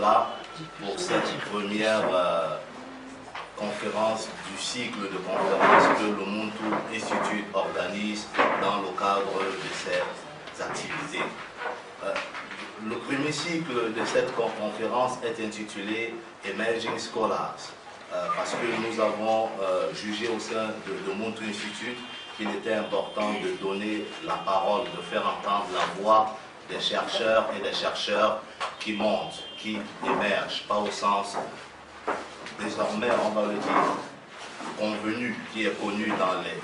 là pour cette première conférence du cycle de conférences que le Muntu Institute organise dans le cadre de ses activités. Le premier cycle de cette conférence est intitulé Emerging Scholars, parce que nous avons jugé au sein de Muntu Institute qu'il était important de donner la parole, de faire entendre la voix des chercheurs et des chercheurs qui montent, qui émergent, pas au sens, désormais on va le dire, convenu, qui est connu dans les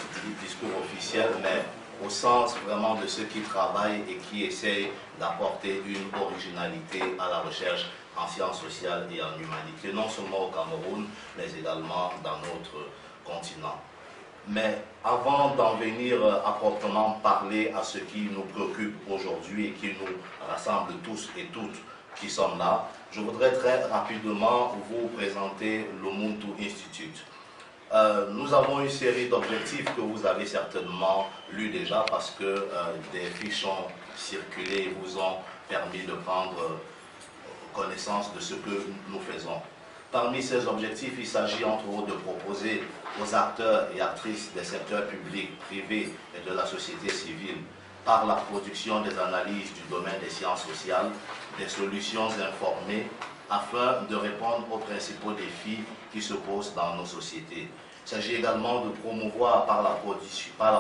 discours officiels, mais au sens vraiment de ceux qui travaillent et qui essayent d'apporter une originalité à la recherche en sciences sociales et en humanité, non seulement au Cameroun, mais également dans notre continent. Mais avant d'en venir à proprement parler à ce qui nous préoccupe aujourd'hui et qui nous rassemble tous et toutes qui sommes là, je voudrais très rapidement vous présenter le Muntu Institute. Nous avons une série d'objectifs que vous avez certainement lus déjà parce que des fiches ont circulé et vous ont permis de prendre connaissance de ce que nous faisons. Parmi ces objectifs, il s'agit entre autres de proposer aux acteurs et actrices des secteurs publics, privés et de la société civile, par la production des analyses du domaine des sciences sociales, des solutions informées afin de répondre aux principaux défis qui se posent dans nos sociétés. Il s'agit également de promouvoir par la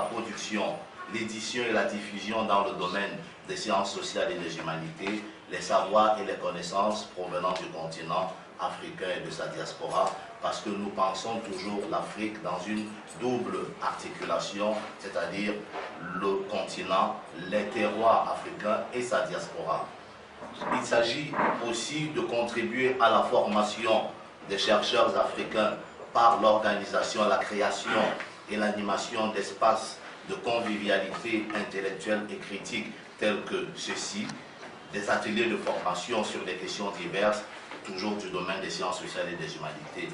production, l'édition et la diffusion dans le domaine des sciences sociales et des humanités, les savoirs et les connaissances provenant du continent africain et de sa diaspora, parce que nous pensons toujours l'Afrique dans une double articulation, c'est-à-dire le continent, les terroirs africains et sa diaspora. Il s'agit aussi de contribuer à la formation des chercheurs africains par l'organisation, la création et l'animation d'espaces de convivialité intellectuelle et critique tels que ceux-ci, des ateliers de formation sur des questions diverses, toujours du domaine des sciences sociales et des humanités.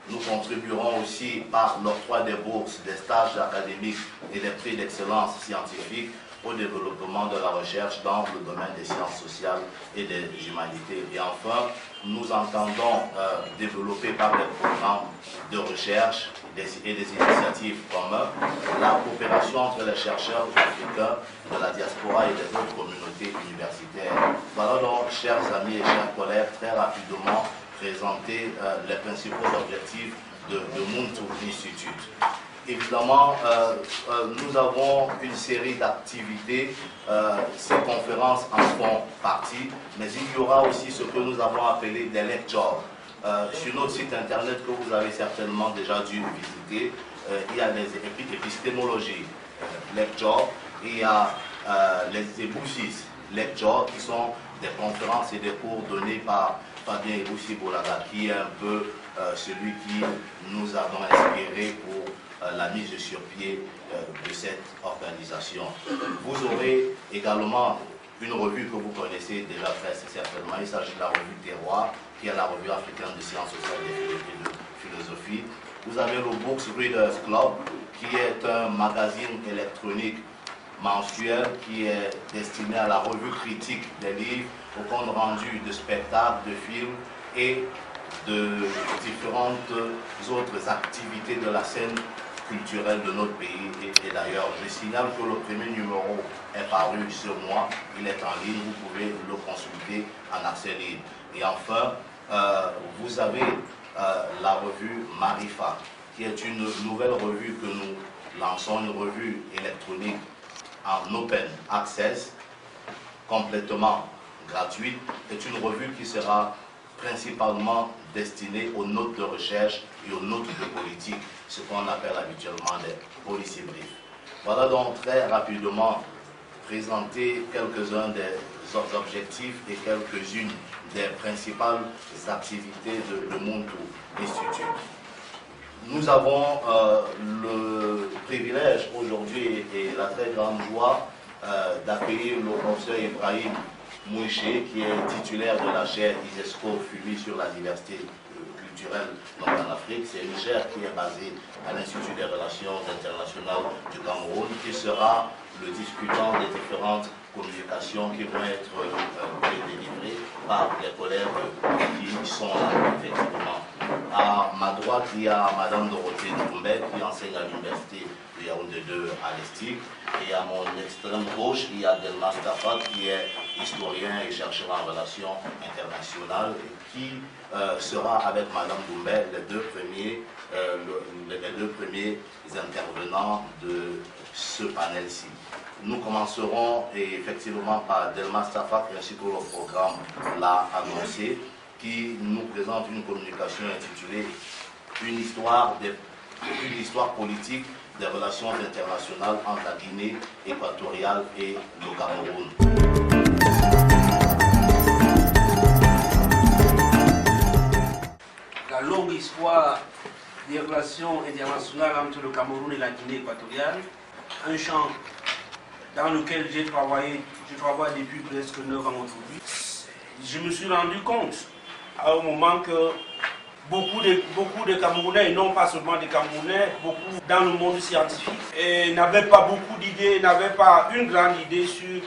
Nous contribuerons aussi par l'octroi des bourses, des stages académiques et des prix d'excellence scientifique au développement de la recherche dans le domaine des sciences sociales et des humanités. Et enfin, nous entendons développer par des programmes de recherche et des initiatives communes la coopération entre les chercheurs africains de la diaspora et des autres communautés universitaires. Voilà donc, chers amis et chers collègues, très rapidement présenter les principaux objectifs de Muntu Institute. Évidemment, nous avons une série d'activités, ces conférences en font partie, mais il y aura aussi ce que nous avons appelé des lectures. Sur notre site internet que vous avez certainement déjà dû visiter, il y a les épistémologies lectures, il y a les ébousis lectures qui sont des conférences et des cours donnés par Fabien Eboussi-Bolaga, qui est un peu celui qui nous a inspiré pour la mise sur pied de cette organisation. Vous aurez également une revue que vous connaissez déjà très certainement. Il s'agit de la revue Terroir, qui est la revue africaine de sciences sociales et de philosophie. Vous avez le Books Readers Club, qui est un magazine électronique mensuel qui est destiné à la revue critique des livres, au compte rendu de spectacles, de films et de différentes autres activités de la scène culturelle de notre pays. Et d'ailleurs, je signale que le premier numéro est paru ce mois, il est en ligne, vous pouvez le consulter en accès libre. Et enfin, vous avez la revue Marifa, qui est une nouvelle revue que nous lançons, une revue électronique en open access, complètement gratuite. C'est une revue qui sera principalement destinée aux notes de recherche et aux notes de politique, ce qu'on appelle habituellement des policy briefs. Voilà donc très rapidement présenter quelques-uns des objectifs et quelques-unes des principales activités de Muntu Institute. Nous avons le privilège aujourd'hui et la très grande joie d'accueillir le professeur Ibrahim Mouiché, qui est titulaire de la chaire ISESCO FUMI sur la diversité culturelle en Afrique. C'est une chaire qui est basée à l'Institut des Relations Internationales du Cameroun, qui sera le discutant des différentes communications qui vont être délivrées par les collègues qui sont là, effectivement. À ma droite, il y a Mme Dorothée Ndoumbe, qui enseigne à l'université de Yaoundé 2 à l'Estique. Et à mon extrême gauche, il y a Delmas Tafa, qui est historien et chercheur en relations internationales, et qui sera avec Mme Doumbé les deux premiers intervenants de ce panel-ci. Nous commencerons effectivement par Delmas Tafa, ainsi que le programme l'a annoncé, qui nous présente une communication intitulée Une histoire politique des relations internationales entre la Guinée équatoriale et le Cameroun. La longue histoire des relations internationales entre le Cameroun et la Guinée équatoriale, un champ dans lequel je travaille depuis presque 9 ans aujourd'hui. Je me suis rendu compte à un moment que beaucoup de Camerounais, et non pas seulement des Camerounais, beaucoup dans le monde scientifique, n'avaient pas beaucoup d'idées, n'avaient pas une grande idée sur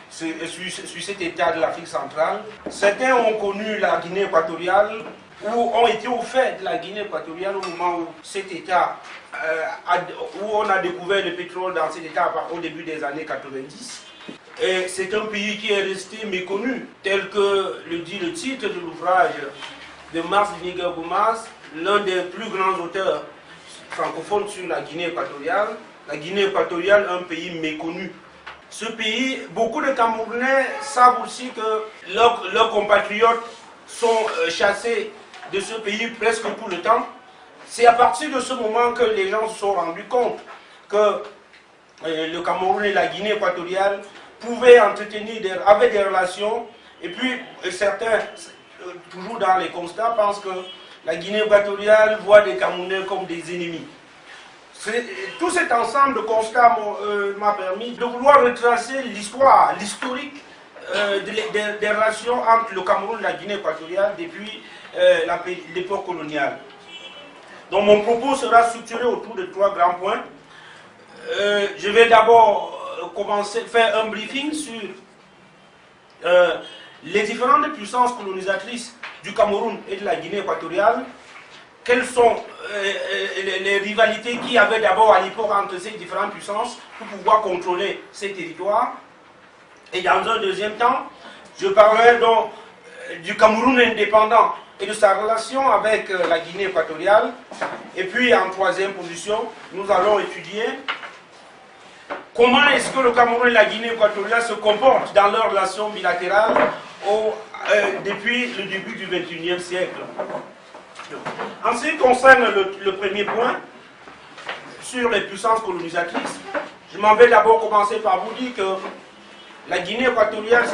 cet état de l'Afrique centrale. Certains ont connu la Guinée équatoriale, ou ont été au fait de la Guinée équatoriale au moment où cet état, où on a découvert le pétrole dans cet état au début des années 90. Et c'est un pays qui est resté méconnu, tel que le dit le titre de l'ouvrage de Mars Diniga-Goumas, l'un des plus grands auteurs francophones sur la Guinée équatoriale. La Guinée équatoriale, un pays méconnu. Ce pays, beaucoup de Camerounais savent aussi que leurs compatriotes sont chassés de ce pays presque tout le temps. C'est à partir de ce moment que les gens se sont rendus compte que le Cameroun et la Guinée équatoriale pouvaient avaient des relations, et puis certains, toujours dans les constats, pensent que la Guinée équatoriale voit des Camerounais comme des ennemis. Tout cet ensemble de constats m'a permis de vouloir retracer l'historique des relations entre le Cameroun et la Guinée équatoriale depuis l'époque coloniale. Donc mon propos sera structuré autour de 3 grands points. Je vais d'abord faire un briefing sur les différentes puissances colonisatrices du Cameroun et de la Guinée équatoriale. Quelles sont les rivalités qu'il y avait d'abord à l'époque entre ces différentes puissances pour pouvoir contrôler ces territoires. Et dans un deuxième temps, je parlerai donc du Cameroun indépendant et de sa relation avec la Guinée équatoriale. Et puis en troisième position, nous allons étudier comment est-ce que le Cameroun et la Guinée équatoriale se comportent dans leurs relations bilatérales depuis le début du XXIe siècle. En ce qui concerne le premier point, sur les puissances colonisatrices, je m'en vais d'abord commencer par vous dire que la Guinée équatoriale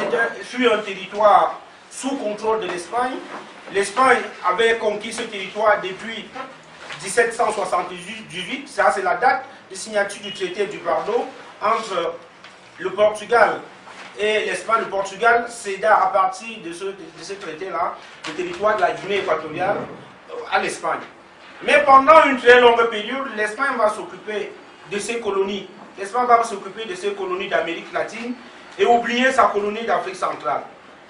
fut un territoire sous contrôle de l'Espagne. L'Espagne avait conquis ce territoire depuis 1778, ça c'est la date de signature du traité du Pardon entre le Portugal et l'Espagne. Le Portugal céda à partir de ce traité-là le territoire de la Guinée équatoriale à l'Espagne. Mais pendant une très longue période, l'Espagne va s'occuper de ses colonies. L'Espagne va s'occuper de ses colonies d'Amérique latine et oublier sa colonie d'Afrique centrale.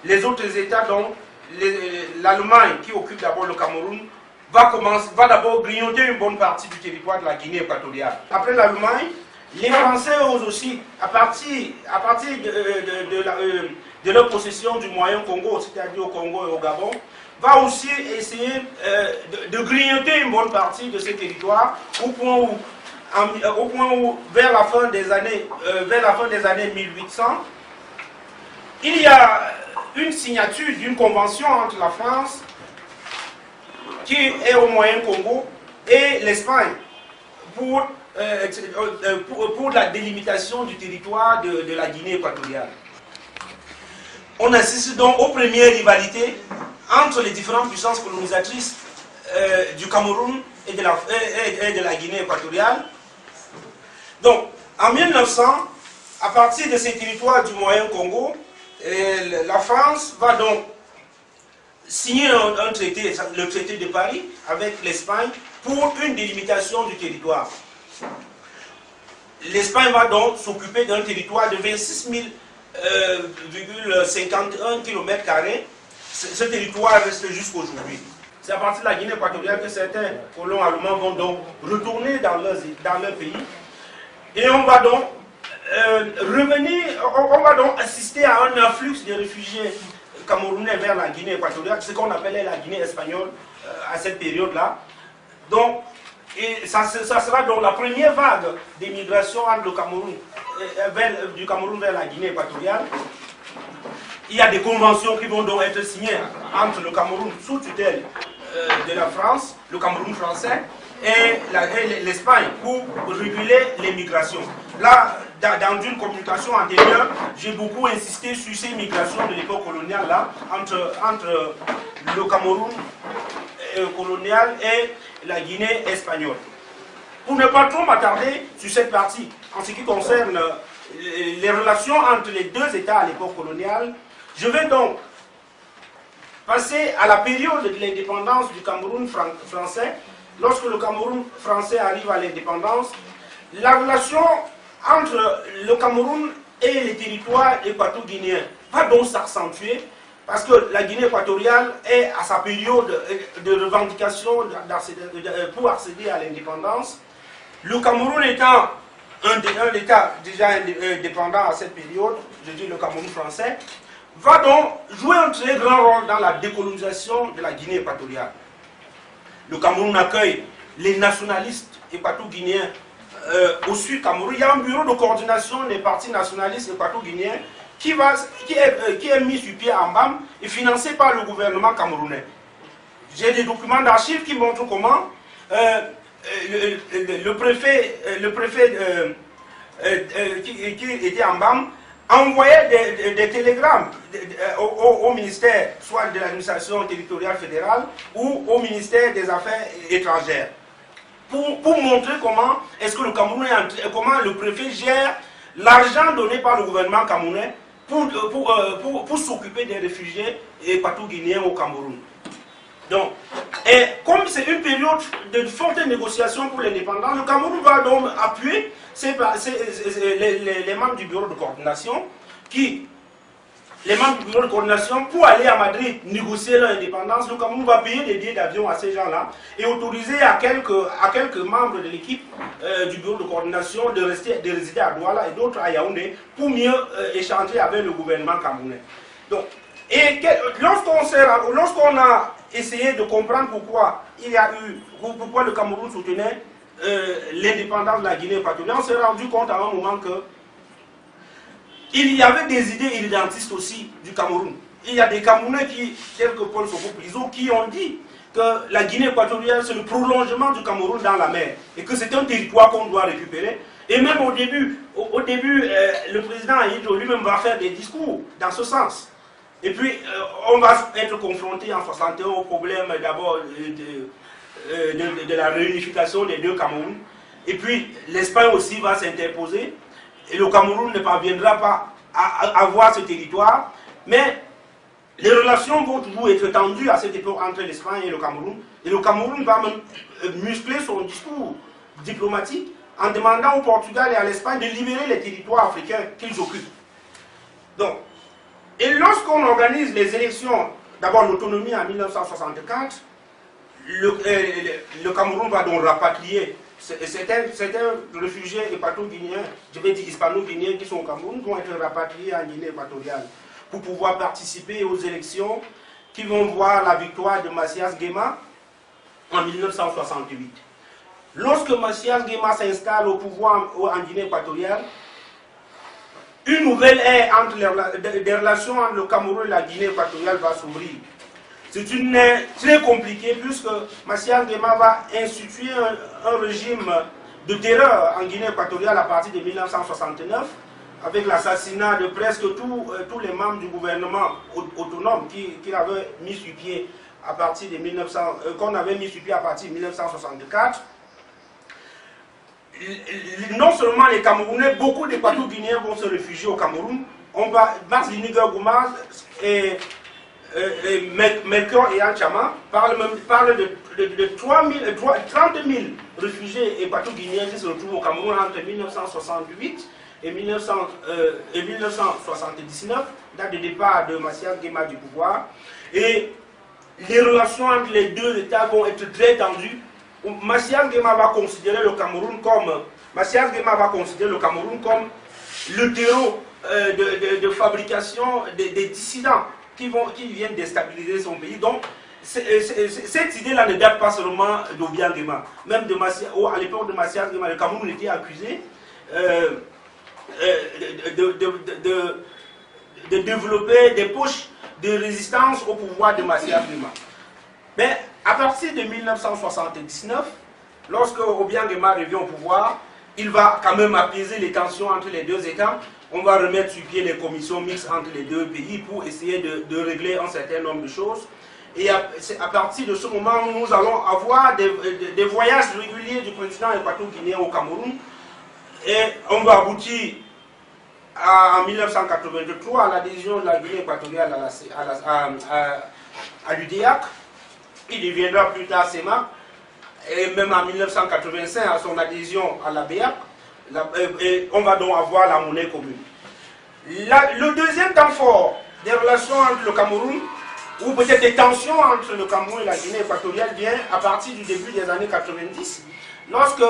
Les autres États, donc, l'Allemagne qui occupe d'abord le Cameroun, va d'abord grignoter une bonne partie du territoire de la Guinée équatoriale. Après l'Allemagne, les Français eux aussi, à partir de leur possession du Moyen Congo, c'est-à-dire au Congo et au Gabon, va aussi essayer de grignoter une bonne partie de ces territoires au point où vers la fin des années 1800, il y a une signature d'une convention entre la France, qui est au Moyen Congo, et l'Espagne pour la délimitation du territoire de la Guinée équatoriale. On assiste donc aux premières rivalités entre les différentes puissances colonisatrices du Cameroun et de la Guinée équatoriale. Donc, en 1900, à partir de ces territoires du Moyen Congo, la France va donc signé un traité, le traité de Paris, avec l'Espagne, pour une délimitation du territoire. L'Espagne va donc s'occuper d'un territoire de 26,51 km². Ce territoire reste jusqu'aujourd'hui. C'est à partir de la Guinée équatoriale que certains colons allemands vont donc retourner dans leur pays. Et on va donc on va donc assister à un afflux de réfugiés camerounais vers la Guinée équatoriale, ce qu'on appelait la Guinée espagnole à cette période-là. Donc, et ça sera donc la première vague d'immigration entre le Cameroun, du Cameroun vers la Guinée équatoriale. Il y a des conventions qui vont donc être signées entre le Cameroun sous tutelle de la France, le Cameroun français, et l'Espagne pour réguler les migrations. Là, dans une communication antérieure, j'ai beaucoup insisté sur ces migrations de l'époque coloniale là, entre le Cameroun colonial et la Guinée espagnole. Pour ne pas trop m'attarder sur cette partie, en ce qui concerne les relations entre les deux États à l'époque coloniale, je vais donc passer à la période de l'indépendance du Cameroun français. Lorsque le Cameroun français arrive à l'indépendance, la relation entre le Cameroun et les territoires équato-guinéens va donc s'accentuer parce que la Guinée équatoriale est à sa période de revendication pour accéder à l'indépendance. Le Cameroun étant un État déjà indépendant à cette période, je dis le Cameroun français, va donc jouer un très grand rôle dans la décolonisation de la Guinée équatoriale. Le Cameroun accueille les nationalistes équato-guinéens au sud Cameroun. Il y a un bureau de coordination des partis nationalistes équato-guinéens qui est mis sur pied à Mbam et financé par le gouvernement camerounais. J'ai des documents d'archives qui montrent comment le préfet qui était à Mbam envoyait des télégrammes au ministère, soit de l'administration territoriale fédérale ou au ministère des Affaires étrangères, pour montrer comment est-ce que le Cameroun comment le préfet gère l'argent donné par le gouvernement camerounais pour s'occuper des réfugiés équato-guinéens au Cameroun. Donc, et comme c'est une période de forte négociation pour l'indépendance, le Cameroun va donc appuyer les membres du bureau de coordination pour aller à Madrid négocier leur indépendance. Le Cameroun va payer des billets d'avion à ces gens-là et autoriser à quelques membres de l'équipe du bureau de coordination de résider à Douala et d'autres à Yaoundé pour mieux échanger avec le gouvernement camerounais. Donc, et lorsqu'on a essayé de comprendre pourquoi le Cameroun soutenait l'indépendance de la Guinée équatoriale, on s'est rendu compte à un moment que il y avait des idées irrédentistes aussi du Cameroun. Il y a des Camerounais tels que Paul Soko-Priso, qui ont dit que la Guinée équatoriale c'est le prolongement du Cameroun dans la mer et que c'est un territoire qu'on doit récupérer. Et même au début, le président Ahidjo lui-même va faire des discours dans ce sens. Et puis, on va être confronté en 61 au problème d'abord de la réunification des deux Camerouns. Et puis, l'Espagne aussi va s'interposer. Et le Cameroun ne parviendra pas à avoir ce territoire. Mais les relations vont toujours être tendues à cette époque entre l'Espagne et le Cameroun. Et le Cameroun va muscler son discours diplomatique en demandant au Portugal et à l'Espagne de libérer les territoires africains qu'ils occupent. Donc, et lorsqu'on organise les élections, d'abord l'autonomie en 1964, le Cameroun va donc rapatrier certains réfugiés équato-guinéens, je vais dire hispano-guinéens qui sont au Cameroun, vont être rapatriés en Guinée équatoriale pour pouvoir participer aux élections qui vont voir la victoire de Macias Nguema en 1968. Lorsque Macias Nguema s'installe au pouvoir en Guinée équatoriale, une nouvelle ère des relations entre le Cameroun et la Guinée équatoriale va s'ouvrir. C'est une ère très compliquée puisque Macias Nguema va instituer un régime de terreur en Guinée équatoriale à partir de 1969 avec l'assassinat de presque tous les membres du gouvernement autonome qu'il avait mis sur pied à partir de 1964. Non seulement les Camerounais, beaucoup d'Équato-Guinéens vont se réfugier au Cameroun. Mars Liniger Goumaz Melchior et Anchama parlent de 30 000 réfugiés équato-guinéens qui se retrouvent au Cameroun entre 1968 et 1979, date de départ de Massias Nguema du pouvoir. Et les relations entre les deux États vont être très tendues. Massias Nguema va considérer le Cameroun comme le terreau de fabrication des dissidents qui viennent déstabiliser son pays. Donc, cette idée-là ne date pas seulement d'Obiang Nguema. Même à l'époque de Massias Nguema, le Cameroun était accusé de développer des poches de résistance au pouvoir de Massias Nguema. Mais à partir de 1979, lorsque Obiang Nguema revient au pouvoir, il va quand même apaiser les tensions entre les deux États. On va remettre sur pied les commissions mixtes entre les deux pays pour essayer de régler un certain nombre de choses. Et à partir de ce moment, nous allons avoir des voyages réguliers du président équato-guinéen au Cameroun. Et on va aboutir en 1983 à l'adhésion de la Guinée équatoriale à l'UDEAC. Il deviendra plus tard CEMAC. Et même en 1985 à son adhésion à la BEAC. Et on va donc avoir la monnaie commune. Le deuxième temps fort des relations entre le Cameroun, ou peut-être des tensions entre le Cameroun et la Guinée équatoriale, vient à partir du début des années 90, lorsque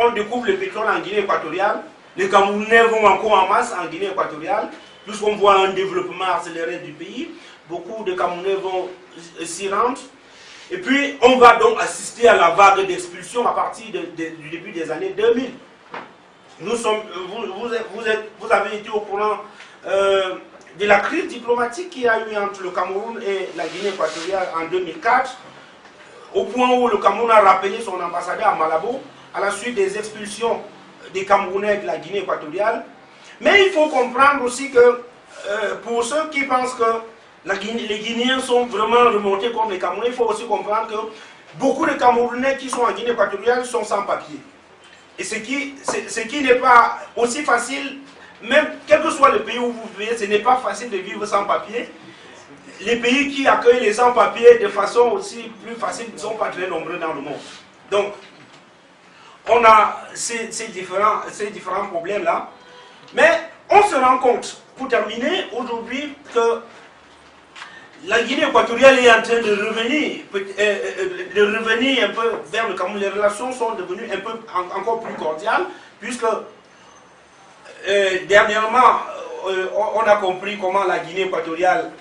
on découvre le pétrole en Guinée équatoriale, les Camerounais vont encore en masse en Guinée équatoriale, puisqu'on voit un développement accéléré du pays, beaucoup de Camerounais vont s'y rendre. Et puis, on va donc assister à la vague d'expulsion à partir du début des années 2000. Vous avez été au courant de la crise diplomatique qu'il y a eu entre le Cameroun et la Guinée équatoriale en 2004, au point où le Cameroun a rappelé son ambassadeur à Malabo à la suite des expulsions des Camerounais de la Guinée équatoriale. Mais il faut comprendre aussi que, pour ceux qui pensent que les Guinéens sont vraiment remontés contre les Camerounais, il faut aussi comprendre que beaucoup de Camerounais qui sont en Guinée équatoriale sont sans papier. Et ce qui n'est pas aussi facile, même quel que soit le pays où vous vivez, ce n'est pas facile de vivre sans papier. Les pays qui accueillent les sans-papiers de façon aussi plus facile ne sont pas très nombreux dans le monde. Donc, on a ces différents problèmes-là. Mais on se rend compte, pour terminer, aujourd'hui, que la Guinée équatoriale est en train de revenir un peu vers le Cameroun. Les relations sont devenues un peu encore plus cordiales, puisque dernièrement, on a compris comment la Guinée équatoriale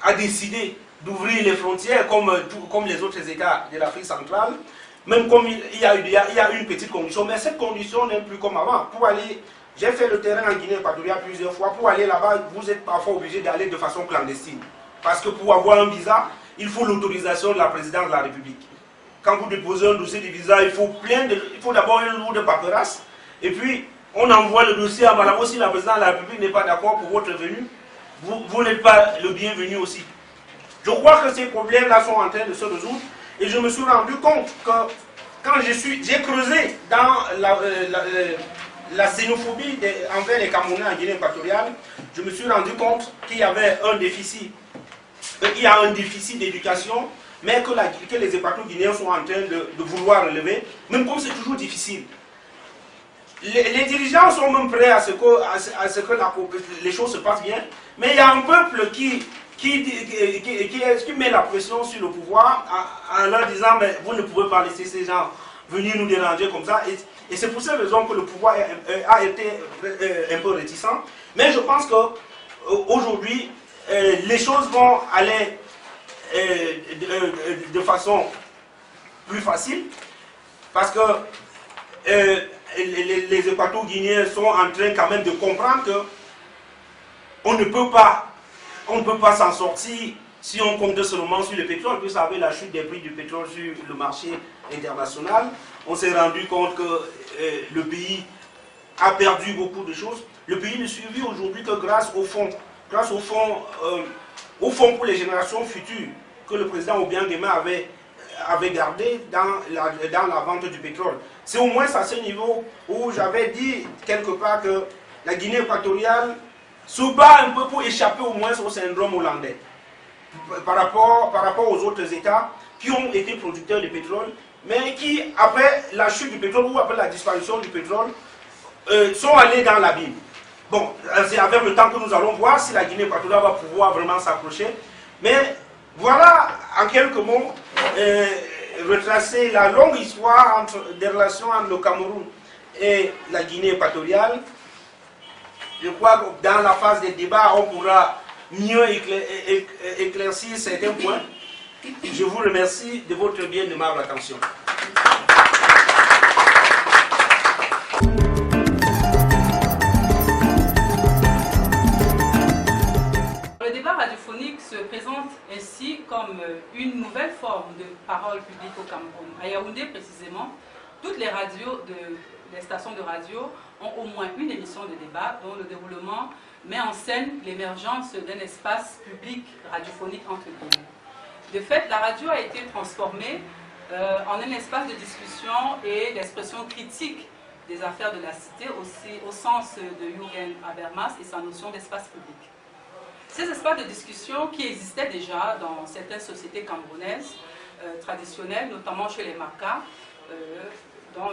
a décidé d'ouvrir les frontières comme les autres États de l'Afrique centrale, même comme il y a une petite condition, mais cette condition n'est plus comme avant. J'ai fait le terrain en Guinée équatoriale plusieurs fois. Pour aller là-bas, vous êtes parfois obligé d'aller de façon clandestine. Parce que pour avoir un visa, il faut l'autorisation de la présidence de la République. Quand vous déposez un dossier de visa, il faut d'abord un lot de paperasse. Et puis, on envoie le dossier à Malabo. Si la présidence de la République n'est pas d'accord pour votre venue, vous n'êtes pas le bienvenu aussi. Je crois que ces problèmes-là sont en train de se résoudre. Et je me suis rendu compte que quand j'ai creusé dans la xénophobie envers les Camerounais en Guinée équatoriale, je me suis rendu compte qu'il y avait un déficit. Il y a un déficit d'éducation, mais que les Équato-Guinéens sont en train de vouloir relever, même comme c'est toujours difficile. Les dirigeants sont même prêts à ce que les choses se passent bien, mais il y a un peuple qui met la pression sur le pouvoir en leur disant mais vous ne pouvez pas laisser ces gens venir nous déranger comme ça. Et c'est pour cette raison que le pouvoir a été un peu réticent. Mais je pense qu'aujourd'hui, les choses vont aller de façon plus facile, parce que les Équato-Guinéens sont en train quand même de comprendre qu'on ne peut pas s'en sortir si on compte seulement sur le pétrole. Vous savez, la chute des prix du pétrole sur le marché international, on s'est rendu compte que le pays a perdu beaucoup de choses. Le pays ne survit aujourd'hui que grâce au fonds pour les générations futures que le président Obiang Nguema avait gardé dans la vente du pétrole. C'est au moins à ce niveau où j'avais dit quelque part que la Guinée équatoriale se bat un peu pour échapper au moins au syndrome hollandais par rapport aux autres États qui ont été producteurs de pétrole, mais qui, après la chute du pétrole ou après la disparition du pétrole, sont allés dans l'abîme. Bon, c'est avec le temps que nous allons voir si la Guinée équatoriale va pouvoir vraiment s'approcher. Mais voilà, en quelques mots, retracer la longue histoire des relations entre le Cameroun et la Guinée équatoriale. Je crois que dans la phase des débats, on pourra mieux éclaircir certains points. Je vous remercie de votre bien aimable attention. Le débat radiophonique se présente ainsi comme une nouvelle forme de parole publique au Cameroun. À Yaoundé précisément, toutes les radios, les stations de radio ont au moins une émission de débat dont le déroulement met en scène l'émergence d'un espace public radiophonique entre guillemets. De fait, la radio a été transformée en un espace de discussion et d'expression critique des affaires de la cité, aussi au sens de Jürgen Habermas et sa notion d'espace public. Ces espaces de discussion qui existaient déjà dans certaines sociétés camerounaises traditionnelles, notamment chez les Makas, dans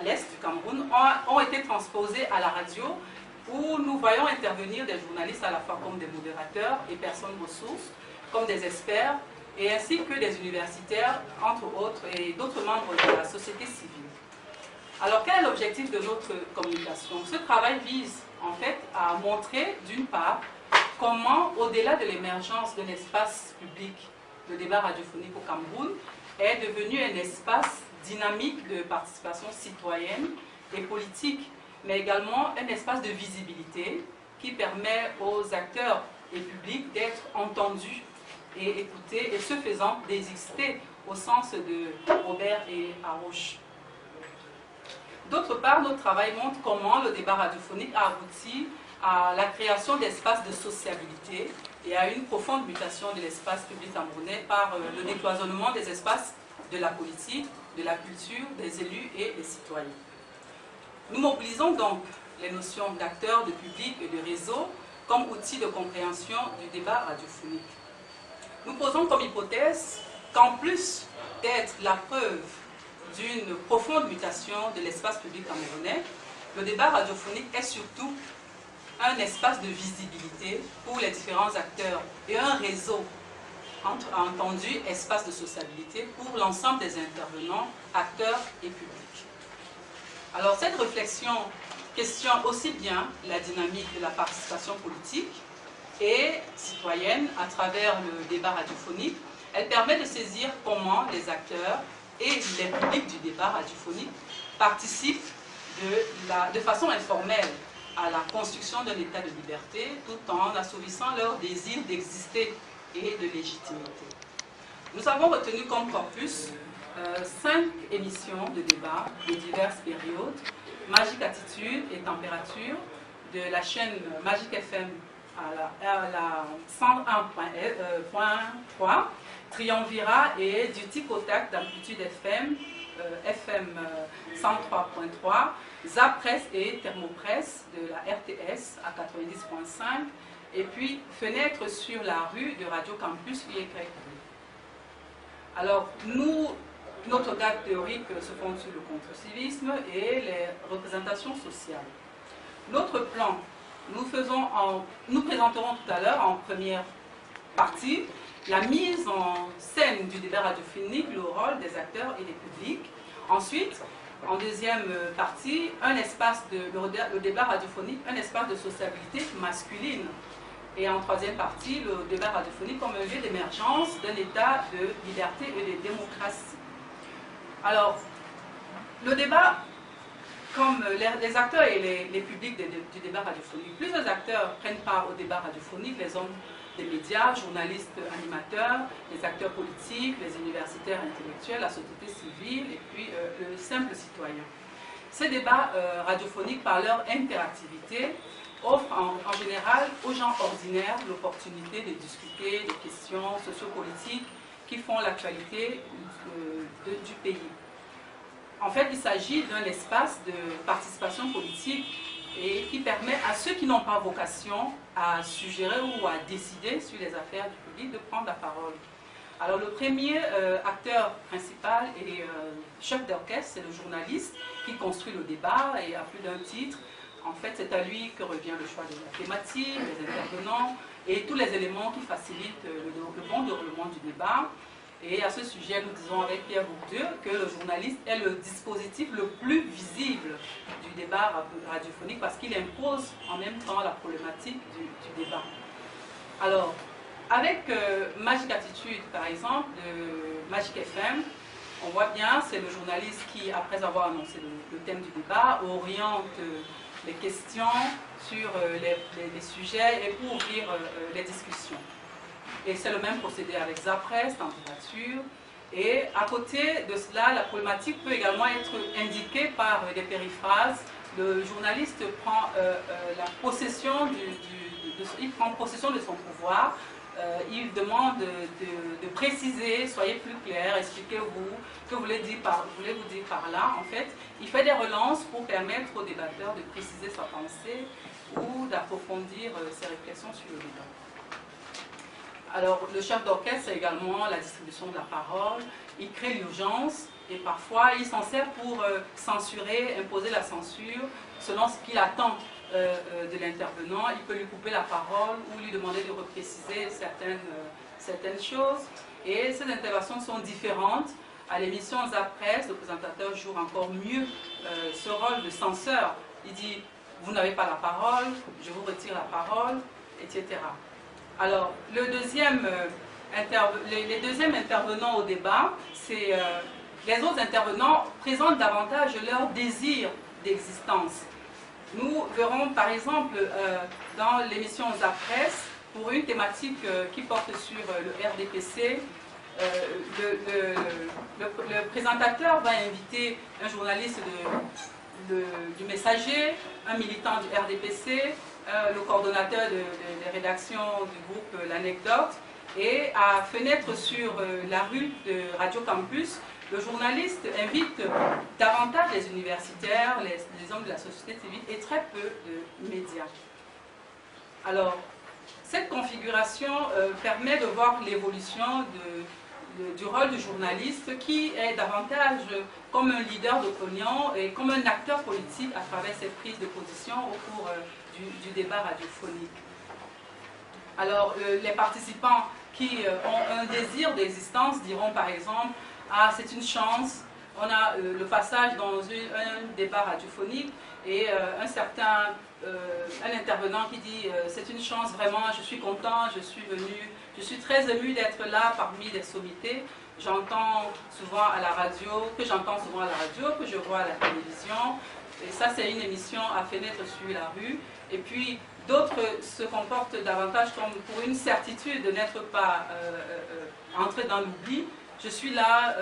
l'est du Cameroun, ont été transposés à la radio, où nous voyons intervenir des journalistes à la fois comme des modérateurs et personnes ressources, comme des experts, et ainsi que des universitaires, entre autres, et d'autres membres de la société civile. Alors, quel est l'objectif de notre communication? Ce travail vise, en fait, à montrer, d'une part, comment, au-delà de l'émergence d'un espace public, le débat radiophonique au Cameroun est devenu un espace dynamique de participation citoyenne et politique, mais également un espace de visibilité qui permet aux acteurs et publics d'être entendus et écoutés, et ce faisant d'exister au sens de Robert et Harouche. D'autre part, notre travail montre comment le débat radiophonique a abouti à la création d'espaces de sociabilité et à une profonde mutation de l'espace public camerounais par le décloisonnement des espaces de la politique, de la culture, des élus et des citoyens. Nous mobilisons donc les notions d'acteurs, de public et de réseau comme outils de compréhension du débat radiophonique. Nous posons comme hypothèse qu'en plus d'être la preuve d'une profonde mutation de l'espace public camerounais, le débat radiophonique est surtout un espace de visibilité pour les différents acteurs et un réseau, entendu espace de sociabilité pour l'ensemble des intervenants, acteurs et publics. Alors cette réflexion questionne aussi bien la dynamique de la participation politique et citoyenne à travers le débat radiophonique. Elle permet de saisir comment les acteurs et les publics du débat radiophonique participent de façon informelle à la construction d'un état de liberté tout en assouvissant leur désir d'exister et de légitimité. Nous avons retenu comme corpus 5 émissions de débat de diverses périodes, Magique Attitude et Température, de la chaîne Magique FM à la 101.3, Triumvirat et du tic au tac d'Amplitude FM, FM 103.3, Zapresse et Thermopresse de la RTS à 90.5, et puis Fenêtre sur la rue de Radio Campus YQ. Alors, notre cadre théorique se fonde sur le contre-civisme et les représentations sociales. Notre plan, nous présenterons tout à l'heure en première partie la mise en scène du débat radiophonique, le rôle des acteurs et des publics. Ensuite, en deuxième partie, le débat radiophonique, un espace de sociabilité masculine. Et en troisième partie, le débat radiophonique comme un lieu d'émergence d'un état de liberté et de démocratie. Alors, le débat, comme les acteurs et les publics du débat radiophonique, plusieurs acteurs prennent part au débat radiophonique, les hommes des médias, journalistes, animateurs, les acteurs politiques, les universitaires intellectuels, la société civile et puis le simple citoyen. Ces débats radiophoniques, par leur interactivité, offrent en général aux gens ordinaires l'opportunité de discuter des questions sociopolitiques qui font l'actualité du pays. En fait, il s'agit d'un espace de participation politique et qui permet à ceux qui n'ont pas vocation à suggérer ou à décider sur les affaires du public de prendre la parole. Alors le premier acteur principal et chef d'orchestre, c'est le journaliste qui construit le débat et à plus d'un titre. En fait, c'est à lui que revient le choix de la thématique, les intervenants et tous les éléments qui facilitent le bon déroulement du débat. Et à ce sujet, nous disons avec Pierre Bourdieu que le journaliste est le dispositif le plus visible du débat radiophonique parce qu'il impose en même temps la problématique du débat. Alors, avec Magic Attitude, par exemple, de Magic FM, on voit bien, c'est le journaliste qui, après avoir annoncé le thème du débat, oriente les questions sur les sujets et pour ouvrir les discussions. Et c'est le même procédé avec Zapresse, Température. Et à côté de cela, la problématique peut également être indiquée par des périphrases. Le journaliste prend la possession il prend possession de son pouvoir. Il demande de préciser, soyez plus clair, expliquez-vous, que voulez-vous dire par là. En fait, il fait des relances pour permettre au débatteur de préciser sa pensée ou d'approfondir ses réflexions sur le débat. Alors, le chef d'orchestre, c'est également la distribution de la parole. Il crée l'urgence et parfois, il s'en sert pour censurer, imposer la censure selon ce qu'il attend de l'intervenant. Il peut lui couper la parole ou lui demander de repréciser certaines choses. Et ces interventions sont différentes. À l'émission Zapresse, le présentateur joue encore mieux ce rôle de censeur. Il dit, vous n'avez pas la parole, je vous retire la parole, etc. Alors, les deuxièmes intervenants au débat, c'est les autres intervenants présentent davantage leur désir d'existence. Nous verrons par exemple dans l'émission Zapresse, pour une thématique qui porte sur le RDPC, le présentateur va inviter un journaliste du Messager, un militant du RDPC, le coordonnateur des rédactions du groupe L'Anecdote, et à Fenêtre sur la rue de Radio Campus, le journaliste invite davantage les universitaires, les hommes de la société civile et très peu de médias. Alors, cette configuration permet de voir l'évolution du rôle du journaliste qui est davantage comme un leader d'opinion et comme un acteur politique à travers ses prises de position au cours du débat radiophonique. Alors, les participants qui ont un désir d'existence diront par exemple « Ah, c'est une chance ». On a le passage dans un débat radiophonique et un intervenant qui dit c'est une chance vraiment, je suis content, je suis venu, je suis très ému d'être là parmi les sommités. J'entends souvent à la radio, que je vois à la télévision. Et ça, c'est une émission à Fenêtre sur la rue. Et puis, d'autres se comportent davantage comme pour une certitude de n'être pas entré dans l'oubli. Je suis là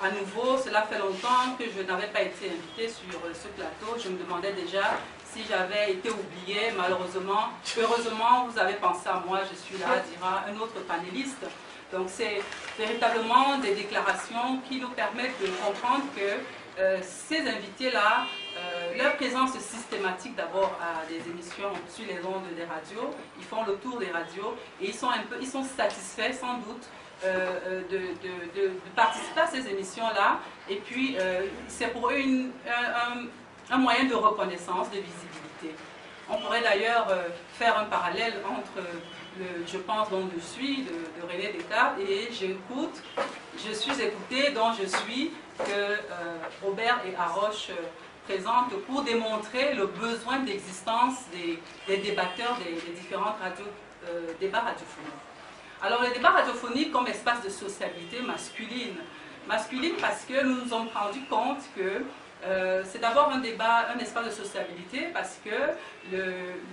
à nouveau, cela fait longtemps que je n'avais pas été invitée sur ce plateau. Je me demandais déjà si j'avais été oubliée, malheureusement. Heureusement, vous avez pensé à moi, je suis là, dira un autre panéliste. Donc c'est véritablement des déclarations qui nous permettent de comprendre que ces invités-là, leur présence systématique d'abord à des émissions sur les ondes des radios, ils font le tour des radios et ils sont satisfaits sans doute de participer à ces émissions-là. Et puis c'est pour eux un moyen de reconnaissance, de visibilité. On pourrait d'ailleurs faire un parallèle entre Je pense donc je suis de René Descartes et J'écoute, je suis écouté dont je suis que Robert et Haroche présentent pour démontrer le besoin d'existence des débatteurs des différentes débats radiophoniques. Alors le débat radiophonique comme espace de sociabilité masculine. Masculine parce que nous nous sommes rendus compte que c'est d'abord un espace de sociabilité parce que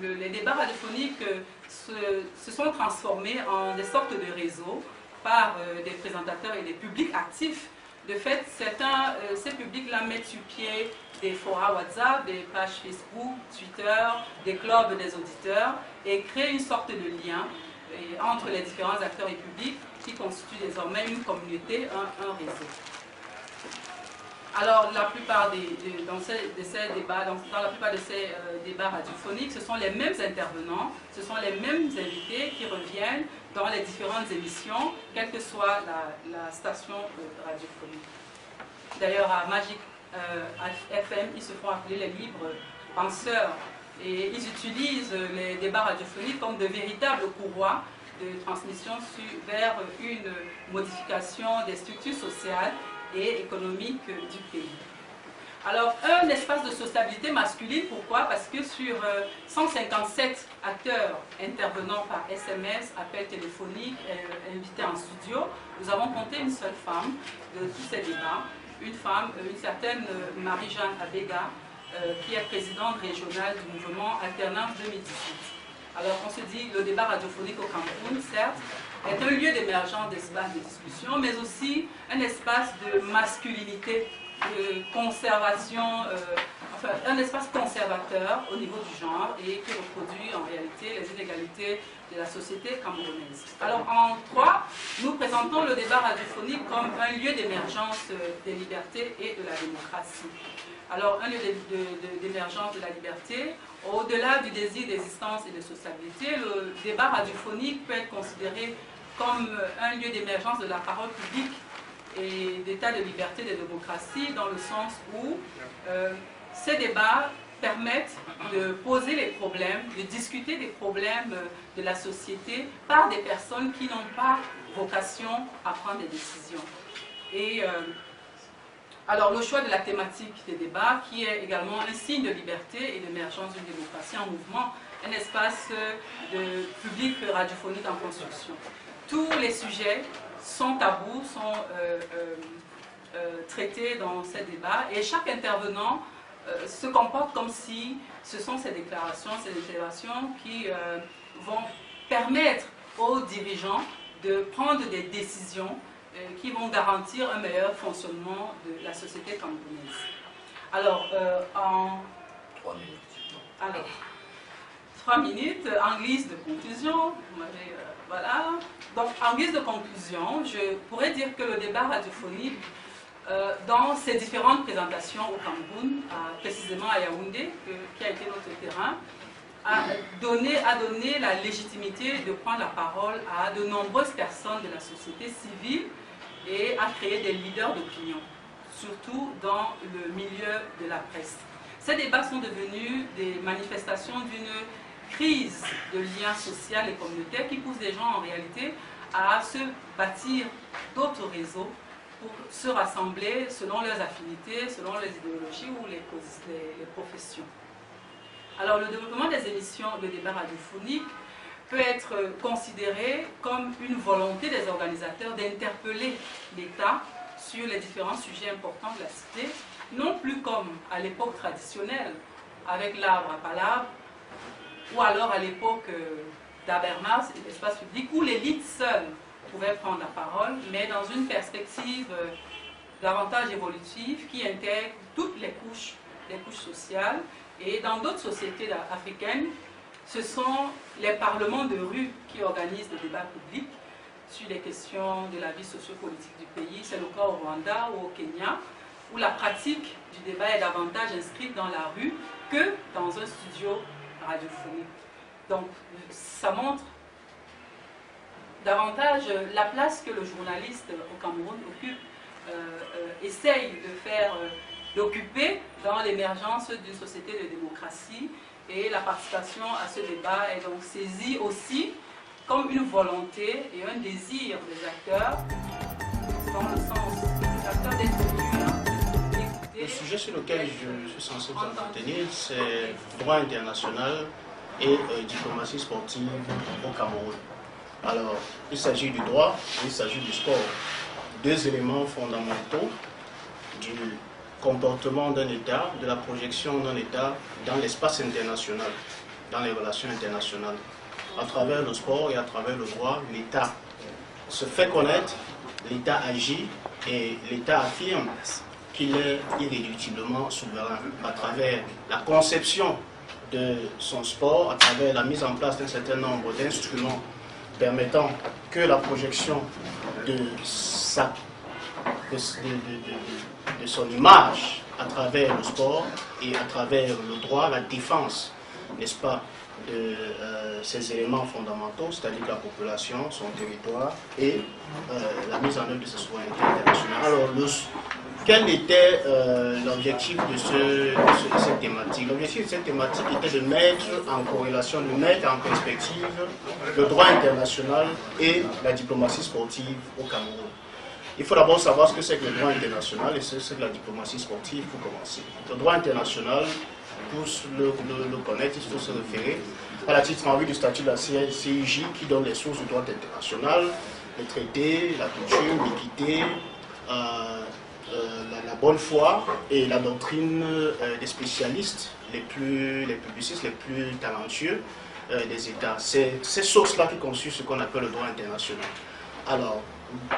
les débats radiophoniques se sont transformés en des sortes de réseaux par des présentateurs et des publics actifs. De fait, ces publics-là mettent sur pied des forums WhatsApp, des pages Facebook, Twitter, des clubs des auditeurs et créent une sorte de lien entre les différents acteurs et publics qui constituent désormais une communauté, un réseau. Alors, la plupart dans la plupart de ces débats radiophoniques, ce sont les mêmes intervenants, ce sont les mêmes invités qui reviennent dans les différentes émissions, quelle que soit la station radiophonique. D'ailleurs, à Magic FM, ils se font appeler les libres penseurs et ils utilisent les débats radiophoniques comme de véritables courroies de transmission vers une modification des structures sociales et économiques du pays. Alors, un espace de sociabilité masculine, pourquoi? Parce que sur 157 acteurs intervenant par SMS, appels téléphoniques, invités en studio, nous avons compté une seule femme de tous ces débats, une femme, une certaine Marie-Jeanne Abega, qui est présidente régionale du mouvement Alternance 2018. Alors, on se dit, le débat radiophonique au Cameroun, certes, est un lieu d'émergence d'espace de discussion, mais aussi un espace de masculinité, de conservation, enfin un espace conservateur au niveau du genre et qui reproduit en réalité les inégalités de la société camerounaise. Alors en 3, nous présentons le débat radiophonique comme un lieu d'émergence des libertés et de la démocratie. Alors un lieu d'émergence de la liberté, au-delà du désir d'existence et de sociabilité, le débat radiophonique peut être considéré comme un lieu d'émergence de la parole publique et d'état de liberté et de démocratie, dans le sens où ces débats permettent de poser les problèmes, de discuter des problèmes de la société par des personnes qui n'ont pas vocation à prendre des décisions. Et alors le choix de la thématique des débats, qui est également un signe de liberté et d'émergence d'une démocratie en mouvement, un espace de public radiophonique en construction. Tous les sujets sont tabous, sont traités dans ces débats et chaque intervenant se comporte comme si ce sont ces déclarations qui vont permettre aux dirigeants de prendre des décisions qui vont garantir un meilleur fonctionnement de la société camerounaise. Alors, en 3 minutes. Alors, 3 minutes, en guise de conclusion, voilà. Donc, en guise de conclusion, je pourrais dire que le débat radiophonique, dans ses différentes présentations au Cameroun, précisément à Yaoundé, qui a été notre terrain, a donné la légitimité de prendre la parole à de nombreuses personnes de la société civile et a créé des leaders d'opinion, surtout dans le milieu de la presse. Ces débats sont devenus des manifestations d'une crise de liens sociaux et communautaires qui pousse les gens en réalité à se bâtir d'autres réseaux pour se rassembler selon leurs affinités, selon les idéologies ou les professions. Alors le développement des émissions de débat radiophonique peut être considéré comme une volonté des organisateurs d'interpeller l'État sur les différents sujets importants de la cité, non plus comme à l'époque traditionnelle, avec l'arbre à palabres, ou alors à l'époque d'Habermas et de l'espace public, où l'élite seule pouvait prendre la parole, mais dans une perspective davantage évolutive qui intègre toutes les couches sociales. Et dans d'autres sociétés africaines, ce sont les parlements de rue qui organisent des débats publics sur les questions de la vie sociopolitique du pays. C'est le cas au Rwanda ou au Kenya, où la pratique du débat est davantage inscrite dans la rue que dans un studio radiophonique. Donc, ça montre davantage la place que le journaliste au Cameroun occupe, essaye d'occuper dans l'émergence d'une société de démocratie, et la participation à ce débat est donc saisie aussi comme une volonté et un désir des acteurs, dans le sens des acteurs d'être Le sujet sur lequel je suis censé vous entretenir, c'est droit international et diplomatie sportive au Cameroun. Alors, il s'agit du droit et il s'agit du sport. Deux éléments fondamentaux du comportement d'un État, de la projection d'un État dans l'espace international, dans les relations internationales. À travers le sport et à travers le droit, l'État se fait connaître, l'État agit et l'État affirme qu'il est irréductiblement souverain à travers la conception de son sport, à travers la mise en place d'un certain nombre d'instruments permettant que la projection de sa de son image à travers le sport et à travers le droit, la défense, n'est-ce pas, de ces éléments fondamentaux, c'est-à-dire la population, son territoire et la mise en œuvre de sa souveraineté internationale. Alors, quel était l'objectif de cette thématique? L'objectif de cette thématique était de mettre en corrélation, de mettre en perspective le droit international et la diplomatie sportive au Cameroun. Il faut d'abord savoir ce que c'est que le droit international et ce que c'est que la diplomatie sportive pour commencer. Le droit international, pour le connaître, il faut se référer à la titre en vue du statut de la CIJ qui donne les sources du droit international, les traités, la coutume, l'équité, la bonne foi et la doctrine des spécialistes les publicistes, les plus talentueux des États. C'est ces sources-là qui constituent ce qu'on appelle le droit international. Alors,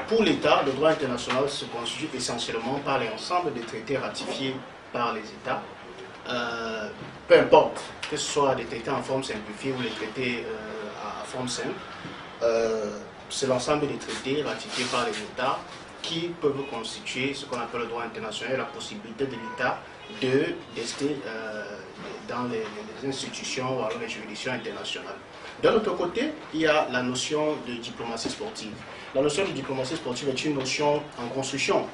pour l'État, le droit international se constitue essentiellement par l'ensemble des traités ratifiés par les États, peu importe que ce soit des traités en forme simplifiée ou les traités à forme simple, c'est l'ensemble des traités ratifiés par les États qui peuvent constituer ce qu'on appelle le droit international, la possibilité de l'État de rester dans les institutions ou alors les juridictions internationales. D'un autre côté, il y a la notion de diplomatie sportive. La notion de diplomatie sportive est une notion en construction.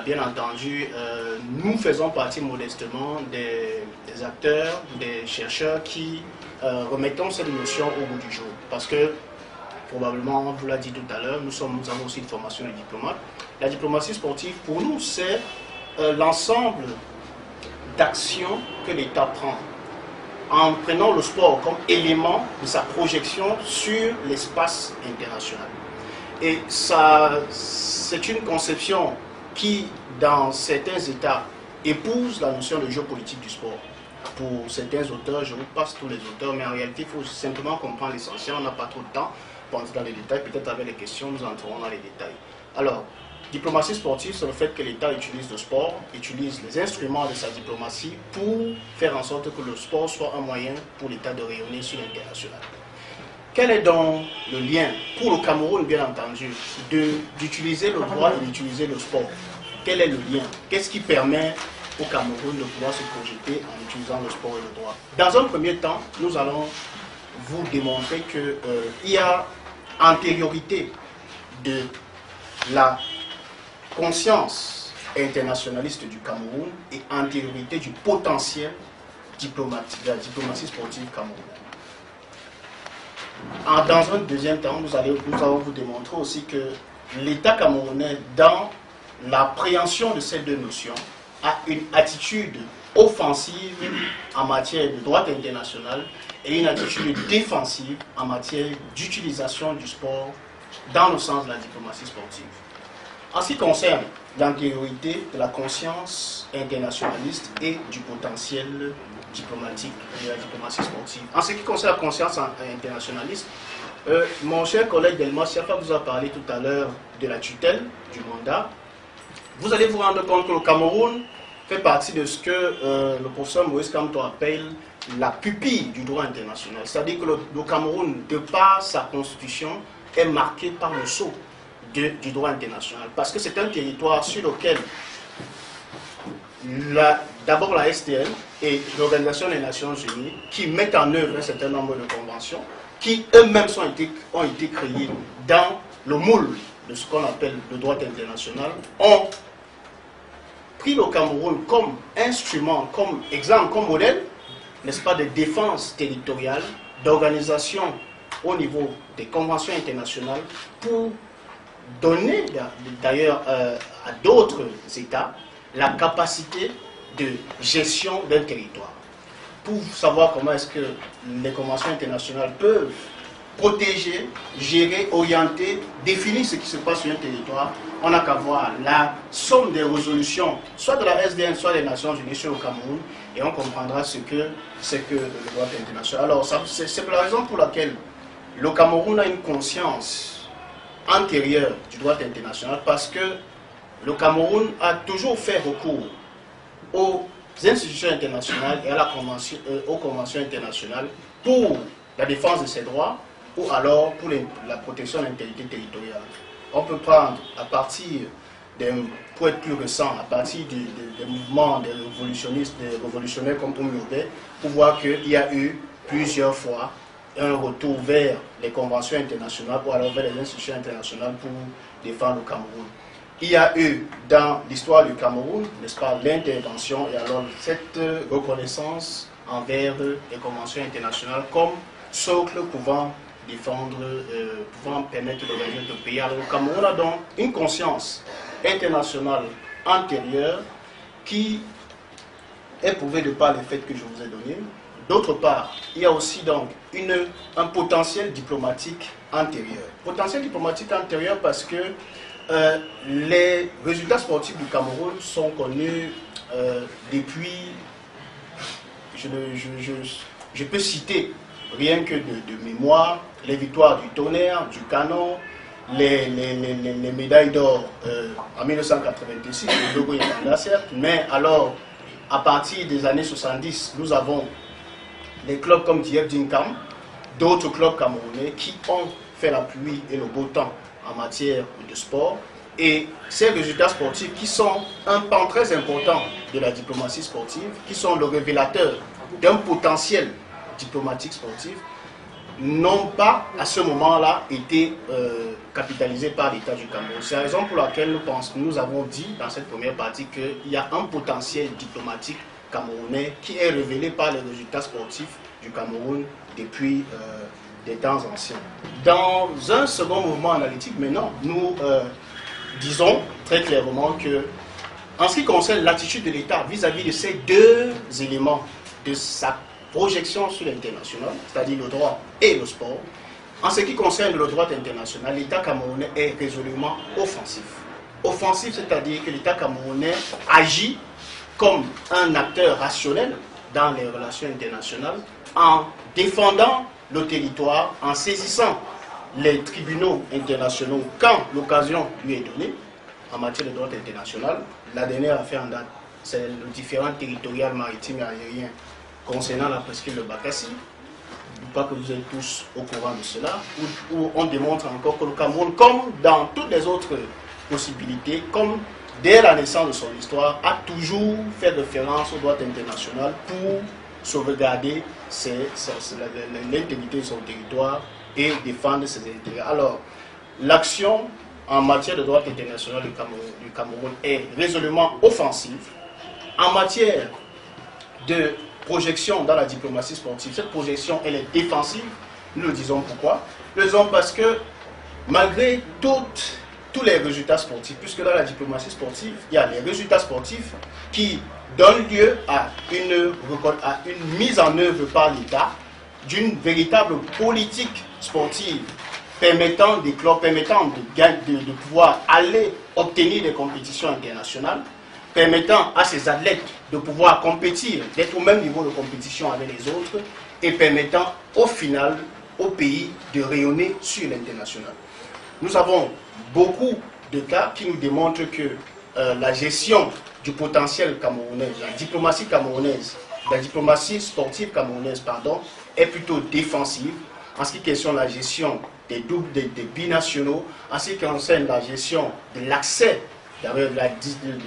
Bien entendu, nous faisons partie modestement des acteurs, des chercheurs qui remettons cette notion au bout du jour. Parce que, probablement, on vous l'a dit tout à l'heure, nous avons aussi une formation de diplomate. La diplomatie sportive, pour nous, c'est l'ensemble d'actions que l'État prend en prenant le sport comme élément de sa projection sur l'espace international. Et ça, c'est une conception qui, dans certains États, épouse la notion de géopolitique du sport. Pour certains auteurs, je vous passe tous les auteurs, mais en réalité, il faut simplement comprendre l'essentiel. On n'a pas trop de temps pour entrer dans les détails. Peut-être avec les questions, nous entrerons dans les détails. Alors, diplomatie sportive, c'est le fait que l'État utilise le sport, utilise les instruments de sa diplomatie pour faire en sorte que le sport soit un moyen pour l'État de rayonner sur l'international. Quel est donc le lien, pour le Cameroun bien entendu, d'utiliser le droit et d'utiliser le sport? Quel est le lien? Qu'est-ce qui permet au Cameroun de pouvoir se projeter en utilisant le sport et le droit? Dans un premier temps, nous allons vous démontrer qu'il y a antériorité de la conscience internationaliste du Cameroun et antériorité du potentiel diplomatique, de la diplomatie sportive camerounaise. Dans un deuxième temps, nous allons vous démontrer aussi que l'État camerounais, dans l'appréhension de ces deux notions, a une attitude offensive en matière de droit international et une attitude défensive en matière d'utilisation du sport dans le sens de la diplomatie sportive. En ce qui concerne l'antériorité de la conscience internationaliste et du potentiel diplomatique de la diplomatie sportive. En ce qui concerne la conscience internationaliste, mon cher collègue Delmas Siafa vous a parlé tout à l'heure de la tutelle du mandat. Vous allez vous rendre compte que le Cameroun fait partie de ce que le professeur Maurice Kamto appelle la pupille du droit international. C'est-à-dire que le Cameroun, de par sa constitution, est marqué par le sceau du droit international. Parce que c'est un territoire sur lequel d'abord la STN et l'Organisation des Nations Unies, qui mettent en œuvre un certain nombre de conventions, qui eux-mêmes ont été créées dans le moule de ce qu'on appelle le droit international, ont pris le Cameroun comme instrument, comme exemple, comme modèle, n'est-ce pas, de défense territoriale, d'organisation au niveau des conventions internationales pour donner d'ailleurs à d'autres États la capacité de gestion d'un territoire. Pour savoir comment est-ce que les conventions internationales peuvent protéger, gérer, orienter, définir ce qui se passe sur un territoire, on n'a qu'à voir la somme des résolutions, soit de la SDN, soit des Nations Unies sur le Cameroun, et on comprendra ce que c'est que le droit international. Alors, c'est la raison pour laquelle le Cameroun a une conscience antérieure du droit international, parce que le Cameroun a toujours fait recours aux institutions internationales et aux conventions internationales pour la défense de ses droits ou alors pour la protection de l'intégrité territoriale. On peut prendre à partir pour être plus récent, à partir des mouvements des révolutionnaires comme Oumiobe, pour voir qu'il y a eu plusieurs fois un retour vers les conventions internationales ou alors vers les institutions internationales pour défendre le Cameroun. Il y a eu dans l'histoire du Cameroun, n'est-ce pas, l'intervention et alors cette reconnaissance envers les conventions internationales comme socle pouvant défendre, pouvant permettre d'organiser notre pays. Alors le Cameroun a donc une conscience internationale antérieure qui est prouvée de par les faits que je vous ai donnés. D'autre part, il y a aussi donc un potentiel diplomatique antérieur. Potentiel diplomatique antérieur parce que les résultats sportifs du Cameroun sont connus depuis, je peux citer rien que de mémoire, les victoires du Tonnerre, du Canon, les médailles d'or en 1986, le logo est certes, mais alors à partir des années 70, nous avons des clubs comme DF Dinkam, d'autres clubs camerounais qui ont fait la pluie et le beau temps en matière de sport. Et ces résultats sportifs qui sont un pan très important de la diplomatie sportive, qui sont le révélateur d'un potentiel diplomatique sportif, n'ont pas à ce moment-là été capitalisés par l'État du Cameroun. C'est la raison pour laquelle nous avons dit dans cette première partie qu'il y a un potentiel diplomatique camerounais qui est révélé par les résultats sportifs du Cameroun depuis des temps anciens. Dans un second mouvement analytique, maintenant, nous disons très clairement que en ce qui concerne l'attitude de l'État vis-à-vis de ces deux éléments de sa projection sur l'international, c'est-à-dire le droit et le sport, en ce qui concerne le droit international, l'État camerounais est résolument offensif. Offensif, c'est-à-dire que l'État camerounais agit comme un acteur rationnel dans les relations internationales en défendant le territoire, en saisissant les tribunaux internationaux quand l'occasion lui est donnée en matière de droit international. La dernière affaire en date, c'est le différend territorial maritime et aérien concernant la presqu'île de Bakassi. Je ne crois pas que vous êtes tous au courant de cela, où on démontre encore que le Cameroun, comme dans toutes les autres possibilités, comme dès la naissance de son histoire, a toujours fait référence au droit international pour sauvegarder l'intégrité de son territoire et défendre ses intérêts. Alors, l'action en matière de droit international du Cameroun est résolument offensive. En matière de projection dans la diplomatie sportive, cette projection, elle est défensive. Nous le disons pourquoi. Nous le disons parce que malgré tous les résultats sportifs, puisque dans la diplomatie sportive, il y a les résultats sportifs qui donnent lieu à une mise en œuvre par l'État d'une véritable politique sportive permettant de pouvoir aller obtenir des compétitions internationales, permettant à ces athlètes de pouvoir compétir, d'être au même niveau de compétition avec les autres et permettant au final au pays de rayonner sur l'international. Nous avons beaucoup de cas qui nous démontrent que la gestion du potentiel camerounais, la diplomatie sportive camerounaise, est plutôt défensive en ce qui concerne la gestion des binationaux, en ce qui concerne la gestion de l'accès, de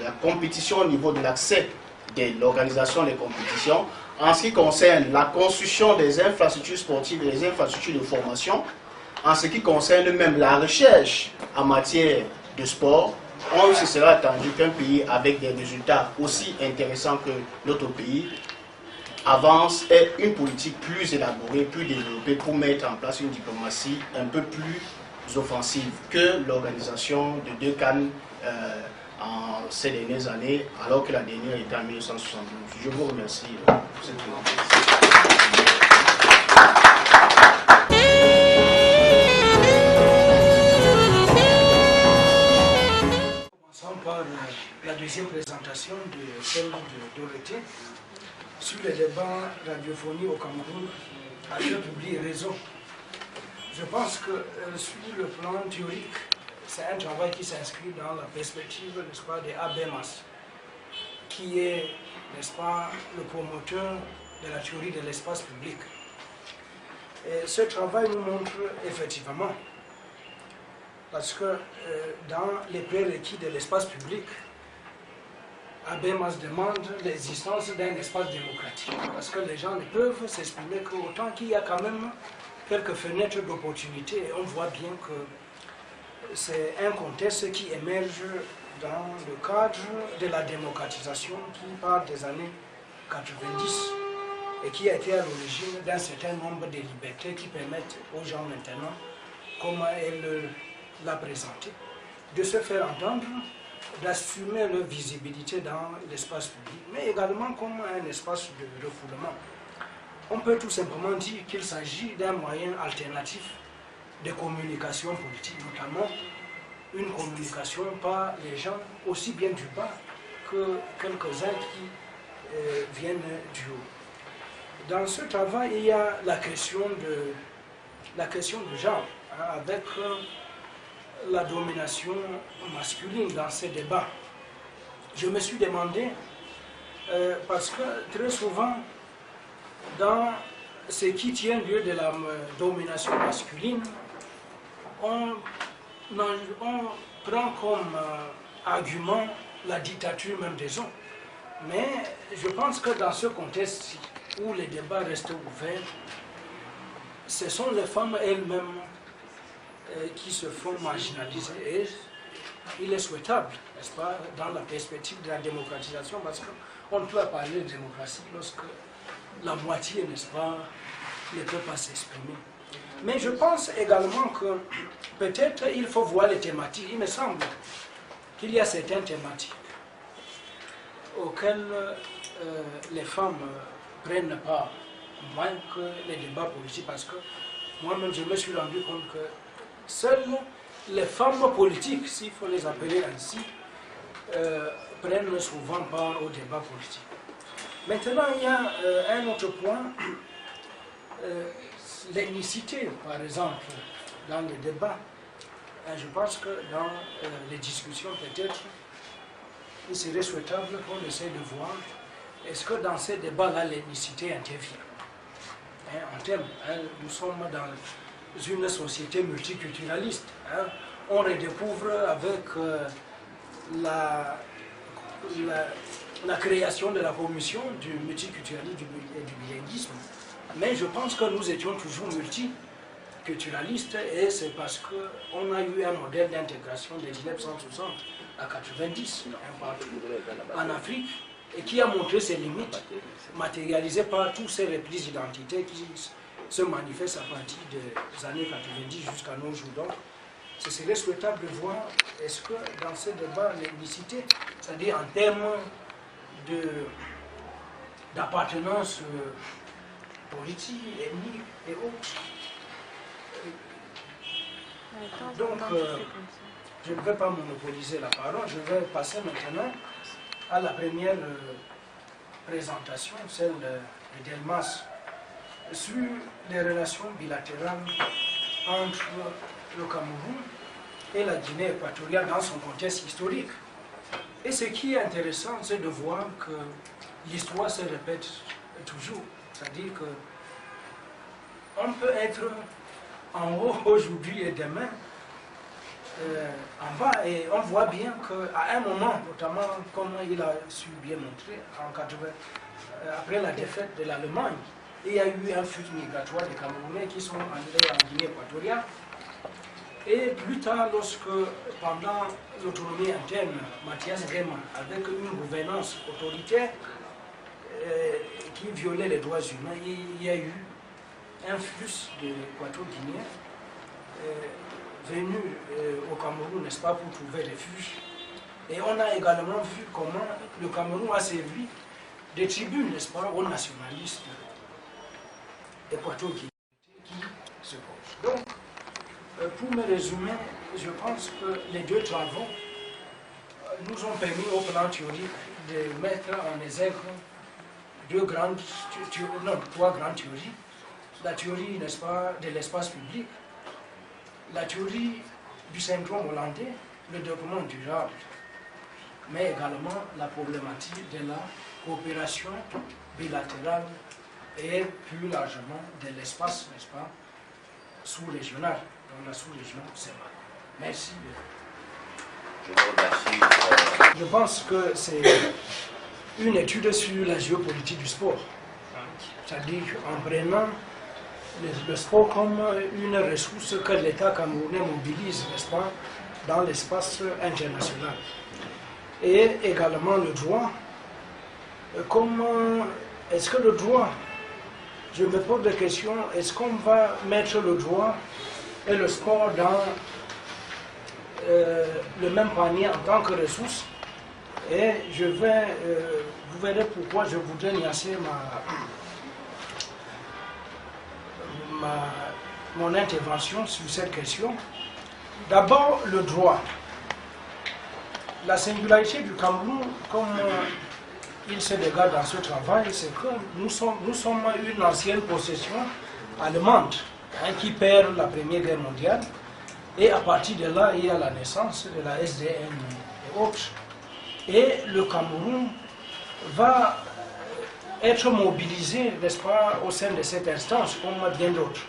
la compétition au niveau de l'accès de l'organisation des compétitions, en ce qui concerne la construction des infrastructures sportives et des infrastructures de formation, en ce qui concerne même la recherche en matière de sport. On se sera attendu qu'un pays avec des résultats aussi intéressants que notre pays avance et une politique plus élaborée, plus développée pour mettre en place une diplomatie un peu plus offensive que l'organisation de 2 CAN en ces dernières années, alors que la dernière était en 1972. Je vous remercie pour cette présentation. Par la deuxième présentation de celle de Dorothée sur les débats radiophoniques au Cameroun à deux publics réseau. Je pense que sur le plan théorique, c'est un travail qui s'inscrit dans la perspective, n'est-ce pas, des ABMAS, qui est, n'est-ce pas, le promoteur de la théorie de l'espace public. Et ce travail nous montre effectivement parce que dans les prérequis de l'espace public, Habermas demande l'existence d'un espace démocratique, parce que les gens ne peuvent s'exprimer qu'autant qu'il y a quand même quelques fenêtres d'opportunité, et on voit bien que c'est un contexte qui émerge dans le cadre de la démocratisation qui part des années 90 et qui a été à l'origine d'un certain nombre de libertés qui permettent aux gens maintenant, comme elle l'a présenté, de se faire entendre, d'assumer leur visibilité dans l'espace public, mais également comme un espace de refoulement. On peut tout simplement dire qu'il s'agit d'un moyen alternatif de communication politique, notamment une communication par les gens aussi bien du bas que quelques-uns qui viennent du haut. Dans ce travail, il y a la question du genre, hein, avec la domination masculine dans ces débats. Je me suis demandé, parce que très souvent, dans ce qui tient lieu de la domination masculine, on prend comme argument la dictature même des hommes. Mais je pense que dans ce contexte où les débats restent ouverts, ce sont les femmes elles-mêmes qui se font marginaliser. Et il est souhaitable, n'est-ce pas, dans la perspective de la démocratisation, parce qu'on ne peut pas parler de démocratie lorsque la moitié, n'est-ce pas, ne peut pas s'exprimer. Mais je pense également que peut-être il faut voir les thématiques. Il me semble qu'il y a certaines thématiques auxquelles les femmes prennent part moins que les débats politiques, parce que moi-même je me suis rendu compte que seules les femmes politiques, s'il faut les appeler ainsi, prennent souvent part aux débats politiques. Maintenant, il y a un autre point, l'ethnicité, par exemple, dans les débats. Je pense que dans les discussions, peut-être, il serait souhaitable qu'on essaie de voir est-ce que dans ces débats-là, l'ethnicité intervient. En termes, nous sommes dans une société multiculturaliste. On redécouvre avec la création de la commission du multiculturalisme et du bilinguisme. Mais je pense que nous étions toujours multiculturalistes et c'est parce qu'on a eu un modèle d'intégration de 1960 à 90 en Afrique et qui a montré ses limites, matérialisées par tous ces replis identitaires qui se manifestent à partir des années 90 jusqu'à nos jours. Donc, ce serait souhaitable de voir est-ce que dans ce débat, l'ethnicité, c'est-à-dire en termes d'appartenance politique, ethnique et autres. Donc, je ne vais pas monopoliser la parole, je vais passer maintenant à la première présentation, celle de Delmas, sur les relations bilatérales entre le Cameroun et la Guinée équatoriale dans son contexte historique. Et ce qui est intéressant, c'est de voir que l'histoire se répète toujours. C'est-à-dire qu'on peut être en haut aujourd'hui et demain en bas. Et on voit bien qu'à un moment, notamment comme il a su bien montrer, en 80, après la défaite de l'Allemagne, il y a eu un flux migratoire des Camerounais qui sont entrés en Guinée équatoriale. Et plus tard, lorsque, pendant l'autonomie interne, Mathias Rema, avec une gouvernance autoritaire qui violait les droits humains, il y a eu un flux d'équato-guinéens venus au Cameroun, n'est-ce pas, pour trouver refuge. Et on a également vu comment le Cameroun a servi de tribune, n'est-ce pas, aux nationalistes équato-guinéens qui se posent. Donc, pour me résumer, je pense que les deux travaux nous ont permis au plan théorique de mettre en exergue trois grandes théories. La théorie, n'est-ce pas, de l'espace public, la théorie du syndrome hollandais, le développement durable, mais également la problématique de la coopération bilatérale et plus largement de l'espace, n'est-ce pas, sous-régional, dans la sous-région CEMAC. Merci. Je vous remercie. Je pense que c'est une étude sur la géopolitique du sport. C'est-à-dire en prenant le sport comme une ressource que l'État camerounais mobilise, n'est-ce pas, dans l'espace international. Et également le droit. Comment est-ce que le droit, je me pose des questions, est-ce qu'on va mettre le droit et le sport dans le même panier en tant que ressource? Et je vais, vous verrez pourquoi je voudrais nuancer mon intervention sur cette question. D'abord, le droit. La singularité du Cameroun, comme il se dégage dans ce travail, c'est que nous sommes une ancienne possession allemande qui perd la Première Guerre mondiale. Et à partir de là, il y a la naissance de la SDN et autres. Et le Cameroun va être mobilisé, n'est-ce pas, au sein de cette instance, comme bien d'autres.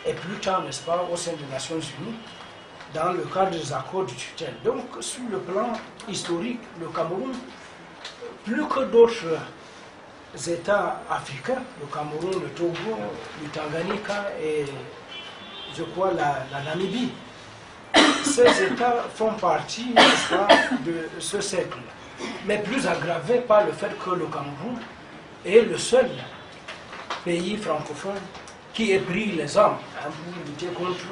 Et plus tard, n'est-ce pas, au sein des Nations Unies, dans le cadre des accords de tutelle. Donc, sur le plan historique, le Cameroun, plus que d'autres États africains, le Cameroun, le Togo, le Tanganyika et, je crois, la Namibie, ces États font partie, n'est-ce pas, de ce cercle. Mais plus aggravé par le fait que le Cameroun est le seul pays francophone qui ait pris les armes pour lutter contre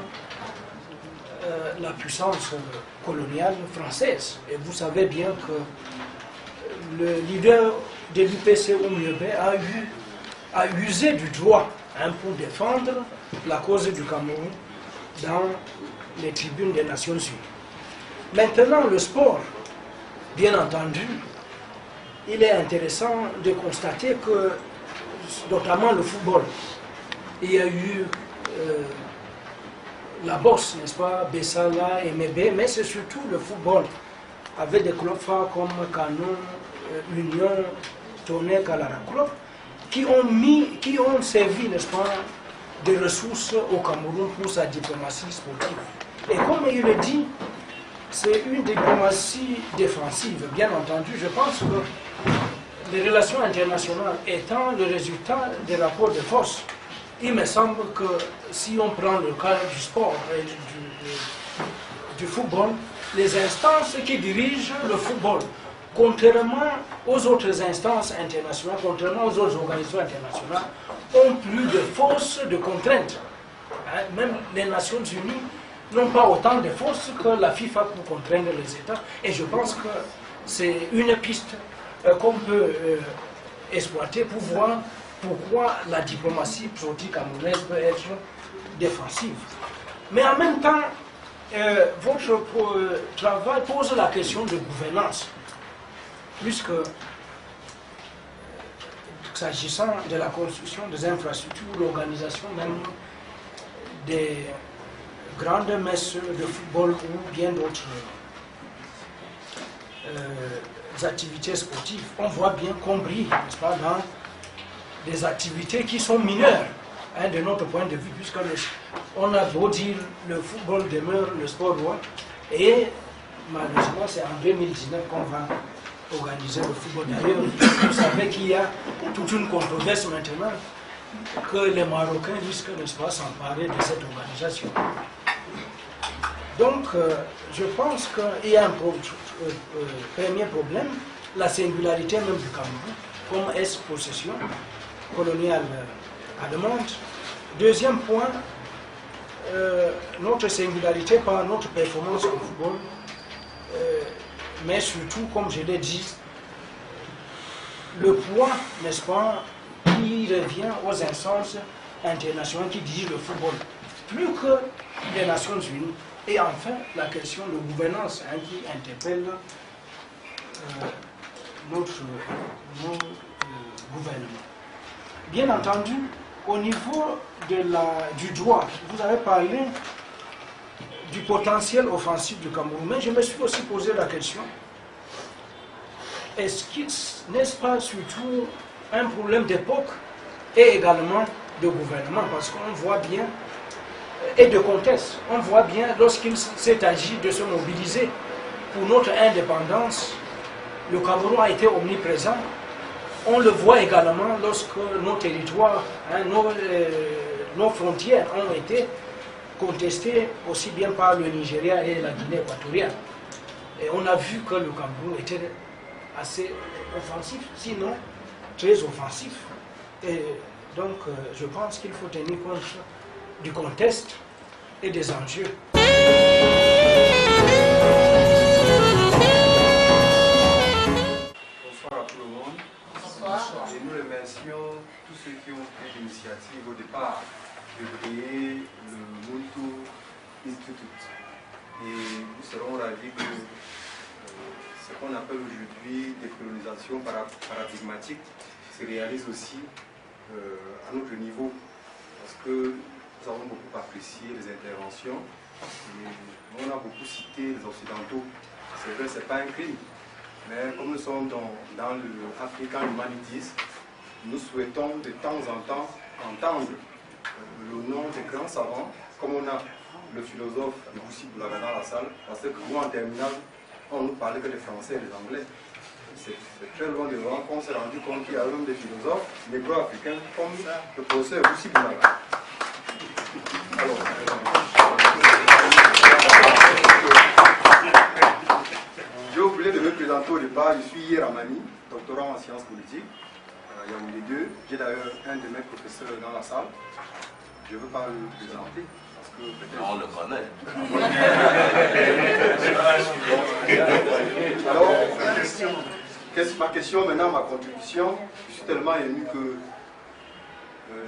la puissance coloniale française. Et vous savez bien que le leader de l'UPC, Oumiebe, a usé du droit pour défendre la cause du Cameroun dans les tribunes des Nations Unies. Maintenant, le sport, bien entendu, il est intéressant de constater que, notamment le football, il y a eu la boxe, n'est-ce pas, Bessala, MB, mais c'est surtout le football, avec des clubs phares comme Canon, Union, Tonnerre, Kalara Club, qui ont servi, n'est-ce pas, des ressources au Cameroun pour sa diplomatie sportive. Et comme il le dit, c'est une diplomatie défensive, bien entendu. Je pense que les relations internationales étant le résultat des rapports de force, il me semble que si on prend le cas du sport et du football, les instances qui dirigent le football, contrairement aux autres instances internationales, contrairement aux autres organisations internationales, ont plus de force de contrainte. Même les Nations Unies n'ont pas autant de force que la FIFA pour contraindre les États. Et je pense que c'est une piste qu'on peut exploiter pour voir pourquoi la diplomatie sportive camerounaise peut être défensive. Mais en même temps, votre travail pose la question de gouvernance, puisque s'agissant de la construction des infrastructures, l'organisation même des grandes messes de football ou bien d'autres activités sportives, on voit bien qu'on brille, n'est-ce pas, dans des activités qui sont mineures, de notre point de vue, puisque on a beau dire le football demeure le sport roi, et malheureusement c'est en 2019 qu'on va organiser le football. D'ailleurs, vous savez qu'il y a toute une controverse maintenant que les Marocains risquent, n'est-ce pas, s'emparer de cette organisation. Donc, je pense qu'il y a un premier problème, la singularité même du Cameroun, comme ex-possession coloniale allemande. Deuxième point, notre singularité par notre performance au football, mais surtout, comme je l'ai dit, le poids, n'est-ce pas, qui revient aux instances internationales qui dirigent le football, plus que les Nations Unies. Et enfin, la question de gouvernance qui interpelle notre gouvernement. Bien entendu, au niveau du droit, vous avez parlé du potentiel offensif du Cameroun, mais je me suis aussi posé la question, n'est-ce pas surtout un problème d'époque et également de gouvernement, parce qu'on voit bien et de conteste. On voit bien lorsqu'il s'est agi de se mobiliser pour notre indépendance, le Cameroun a été omniprésent. On le voit également lorsque nos territoires, nos frontières ont été contestées aussi bien par le Nigeria et la Guinée équatoriale. Et on a vu que le Cameroun était assez offensif, sinon très offensif. Et donc je pense qu'il faut tenir compte du contexte et des enjeux. Bonsoir à tout le monde. Bonsoir. Et nous remercions tous ceux qui ont pris l'initiative au départ de créer le Muntu Institute. Et nous serons ravis que ce qu'on appelle aujourd'hui décolonisation paradigmatique se réalise aussi à notre niveau. Parce que nous avons beaucoup apprécié les interventions. Et on a beaucoup cité les Occidentaux. C'est vrai, ce n'est pas un crime. Mais comme nous sommes dans le African Humanities, nous souhaitons de temps en temps entendre le nom des grands savants, comme on a le philosophe Boussi Boulaga dans la salle, parce que nous en terminale, on nous parlait que des Français et des Anglais. C'est très loin de loin qu'on s'est rendu compte qu'il y a même des philosophes négro-africains comme le professeur Boussi Boulaga. Alors, j'ai oublié de me présenter au départ, je suis Yeramani, doctorant en sciences politiques, Yaoundé 2. J'ai d'ailleurs un de mes professeurs dans la salle. Je ne veux pas le présenter, parce que peut-être... On le connaît. Alors, ma question maintenant, ma contribution, je suis tellement ému que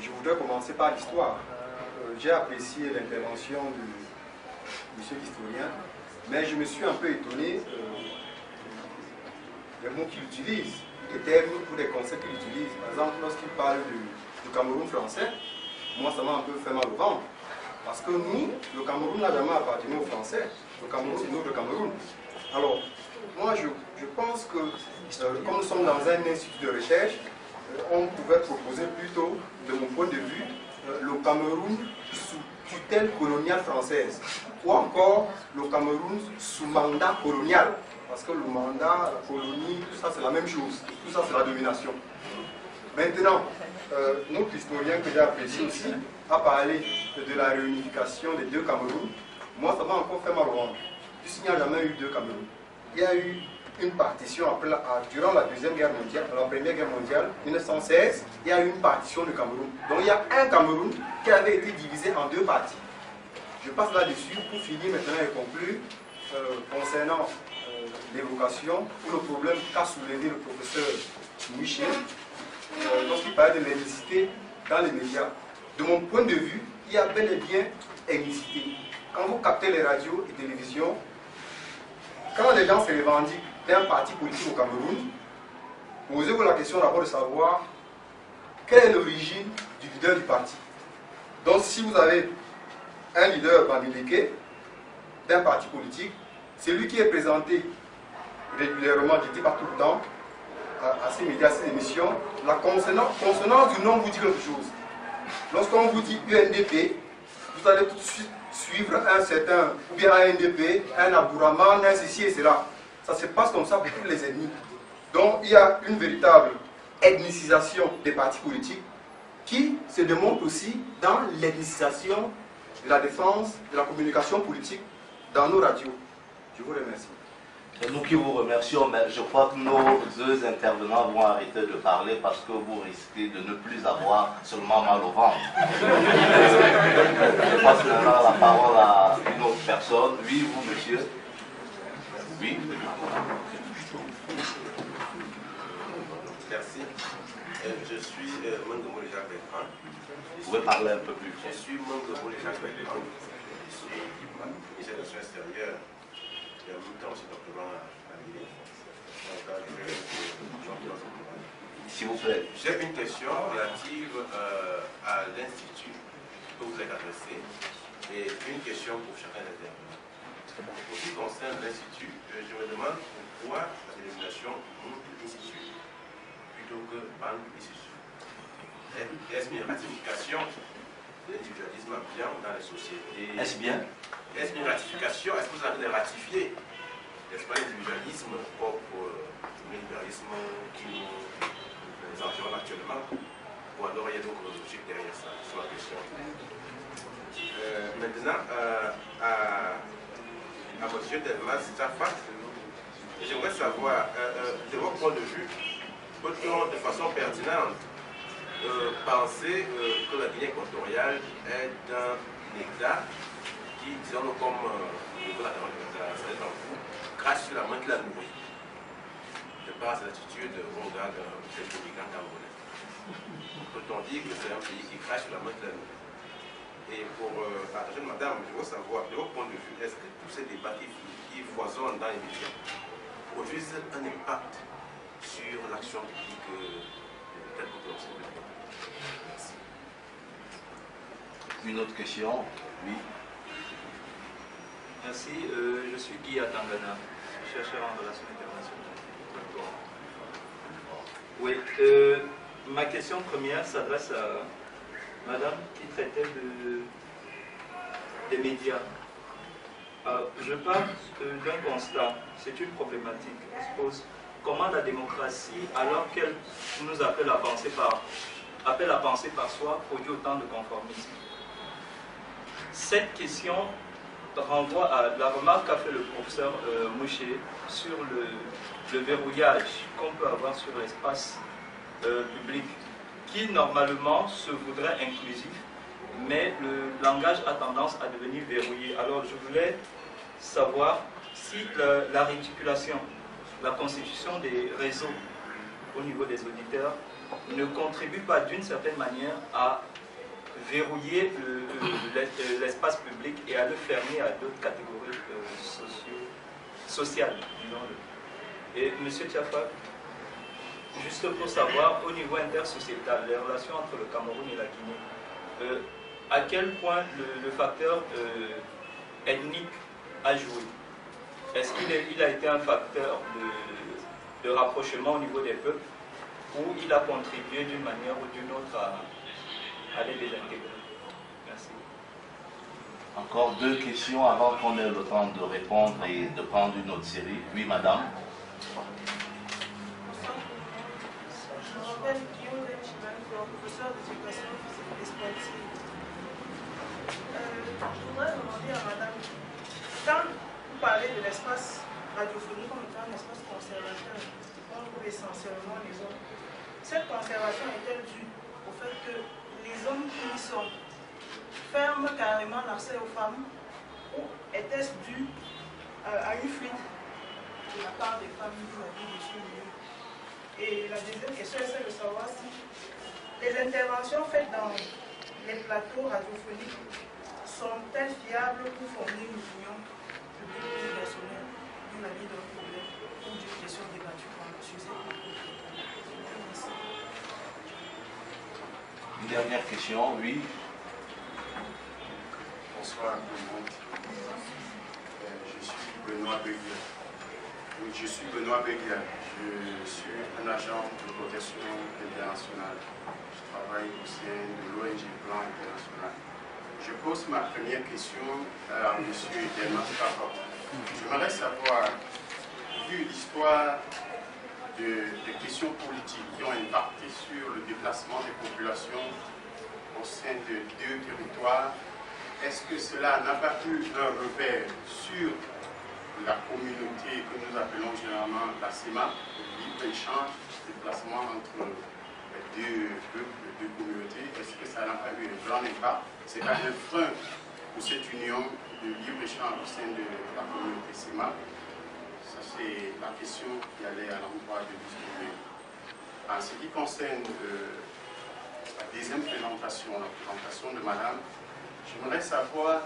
je voudrais commencer par l'histoire. J'ai apprécié l'intervention de monsieur l'historien, mais je me suis un peu étonné des mots qu'il utilise, des termes ou des concepts qu'il utilise. Par exemple, lorsqu'il parle du Cameroun français, moi ça m'a un peu fait mal au ventre. Parce que nous, le Cameroun n'a jamais appartenu aux Français. Le Cameroun, c'est notre Cameroun. Alors, moi je pense que, comme nous sommes dans un institut de recherche, on pouvait proposer plutôt, de mon point de vue, le Cameroun sous tutelle coloniale française, ou encore le Cameroun sous mandat colonial, parce que le mandat, la colonie, tout ça c'est la même chose, tout ça c'est la domination. Maintenant, notre historien que j'ai apprécié aussi a parlé de la réunification des deux Camerouns. Moi ça m'a encore fait mal au ventre, puisqu'il n'y a jamais eu deux Camerouns. Il y a eu une partition durant la Deuxième Guerre mondiale, la Première Guerre mondiale, 1916, il y a eu une partition du Cameroun. Donc il y a un Cameroun qui avait été divisé en deux parties. Je passe là-dessus pour finir maintenant et conclure concernant l'évocation ou le problème qu'a soulevé le professeur Michel lorsqu'il parlait de l'ethnicité dans les médias. De mon point de vue, il y a bel et bien ethnicité. Quand vous captez les radios et télévisions, quand les gens se revendiquent d'un parti politique au Cameroun, posez-vous la question d'abord de savoir quelle est l'origine du leader du parti. Donc si vous avez un leader bandileke d'un parti politique, c'est lui qui est présenté régulièrement, je ne dis pas tout le temps, à ces médias, à ces émissions. La consonance du nom vous dit quelque chose. Lorsqu'on vous dit UNDP, vous allez tout de suite suivre un certain, ou bien un NDP, un Abouraman, un ceci et cela. Ça se passe comme ça pour tous les ennemis. Donc il y a une véritable ethnicisation des partis politiques qui se démontre aussi dans l'ethnicisation de la défense, de la communication politique dans nos radios. Je vous remercie. C'est nous qui vous remercions, mais je crois que nos deux intervenants vont arrêter de parler parce que vous risquez de ne plus avoir seulement mal au ventre. Je passe maintenant la parole à une autre personne. Oui, vous, monsieur. Oui. Merci. Je suis Mangomo Jacques Bertrand. Vous pouvez parler un peu plus fort. Je suis Mangomo Jacques Bertrand. Je suis ministre des Relations extérieures. Et en même temps aussi doctorant à l'Union. S'il vous plaît. J'ai une question relative à l'Institut que vous êtes adressé et une question pour chacun des intervenants. Pour ce qui concerne l'Institut, je me demande pourquoi la dénomination Institut plutôt que Banque Institut. Est-ce une ratification l'individualisme ambiant dans les sociétés. Est-ce bien? Est-ce une ratification? Est-ce que vous avez de ratifier, n'est-ce pas, l'individualisme propre au libéralisme qui nous environne actuellement? Ou alors il y a d'autres logiques derrière ça? C'est la question. Maintenant, à M. Delmas Tafat, j'aimerais savoir, de votre point de vue, peut-on de façon pertinente penser que la Guinée équatoriale est un État qui, disons-le comme c'est un coup, crache sur la main qui l'a nourri, de par cette attitude au regard de ces immigrants camerounais? Peut-on dire que c'est un pays qui crache sur la main qui l'a nourri? Et pour la jeune madame, je veux savoir, de votre point de vue, est-ce que tous ces débats qui foisonnent dans les médias produisent un impact sur l'action publique telle que l'on sait? Merci. Une autre question? Oui. Merci, je suis Guy Atangana, chercheur en relations internationales. Oui, ma question première s'adresse à Madame qui traitait des médias. Je parle d'un constat, c'est une problématique. On se pose comment la démocratie, alors qu'elle nous appelle à penser par soi, produit autant de conformisme. Cette question renvoie à la remarque qu'a fait le professeur Mouché sur le verrouillage qu'on peut avoir sur l'espace public, qui normalement se voudrait inclusif, mais le langage a tendance à devenir verrouillé. Alors je voulais savoir si la réticulation, la constitution des réseaux au niveau des auditeurs ne contribue pas d'une certaine manière à verrouiller l'espace public et à le fermer à d'autres catégories sociales, disons-le. Et M. Tiafa, juste pour savoir, au niveau intersociétal, les relations entre le Cameroun et la Guinée, à quel point le facteur ethnique a joué? Est-ce qu'il a été un facteur de rapprochement au niveau des peuples, ou il a contribué d'une manière ou d'une autre à les désintégrer? Merci. Encore deux questions avant qu'on ait le temps de répondre et de prendre une autre série. Oui, madame. Je m'appelle Guillaume Chibanko, professeur d'éducation physique et sportive. Je voudrais demander à madame, quand vous parlez de l'espace radiophonique comme étant un espace conservateur, on trouve essentiellement les hommes. Cette conservation est-elle due au fait que les hommes qui y sont ferment carrément l'accès aux femmes, ou est-ce dû à une fuite de la part des femmes qui habitent de ce milieu? Et la deuxième question, c'est de savoir si les interventions faites dans les plateaux radiophoniques sont-elles fiables pour fournir une opinion publique plus personnelle vis-à-vis d'un problème ou d'une question débattue par le sujet. Merci. Une dernière question, oui. Bonsoir tout le monde. Je suis Benoît Beguia. Oui, je suis Benoît Beguia. Je suis un agent de protection internationale. Je travaille au sein de l'ONG Plan International. Je pose ma première question à M. Delmas Tafat. J'aimerais savoir, vu l'histoire des questions politiques qui ont impacté sur le déplacement des populations au sein de deux territoires, est-ce que cela n'a pas eu un repère sur la communauté que nous appelons généralement la CEMA, le libre-échange, le déplacement entre les deux peuples, les deux communautés? Est-ce que ça n'a pas eu un grand impact? C'est pas un frein pour cette union de libre-échange au sein de la communauté CEMA? Ça, c'est la question qui allait à l'endroit de discuter. En ce qui concerne la deuxième présentation, la présentation de madame, j'aimerais savoir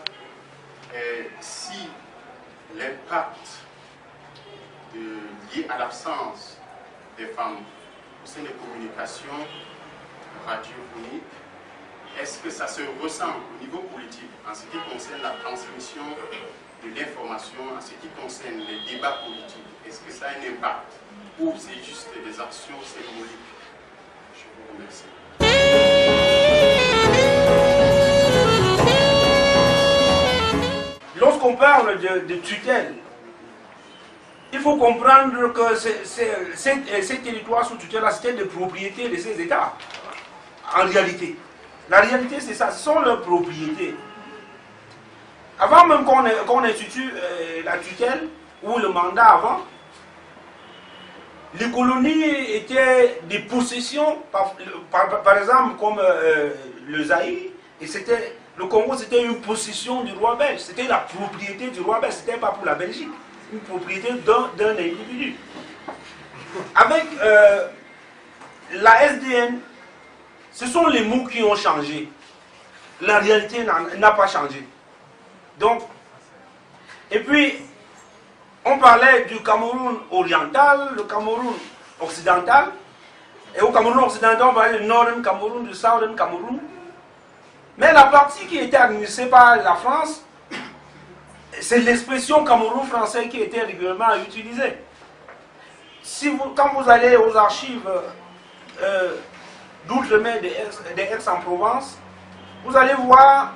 si l'impact lié à l'absence des femmes au sein des communications radiophoniques, est-ce que ça se ressent au niveau politique en ce qui concerne la transmission de l'information, en ce qui concerne les débats politiques? Est-ce que ça a un impact ou c'est juste des actions symboliques? Je vous remercie. lorsqu'on parle de tutelle, il faut comprendre que ces territoires sous tutelle, c'était des propriétés de ces États. En réalité. La réalité, c'est ça, ce sont leurs propriétés. Avant même qu'on institue la tutelle, ou le mandat avant, les colonies étaient des possessions, par exemple, comme le Zaïre, et le Congo, c'était une possession du roi belge, c'était la propriété du roi belge, c'était pas pour la Belgique, une propriété d'un individu. Avec la SDN, ce sont les mots qui ont changé. La réalité n'a pas changé. Donc, et puis, on parlait du Cameroun oriental, le Cameroun occidental. Et au Cameroun occidental, on parlait du Northern Cameroun, du Southern Cameroun. Mais la partie qui était administrée par la France, c'est l'expression Cameroun français qui était régulièrement utilisée. Quand vous allez aux archives d'outre-mer des Aix-en-Provence, vous allez voir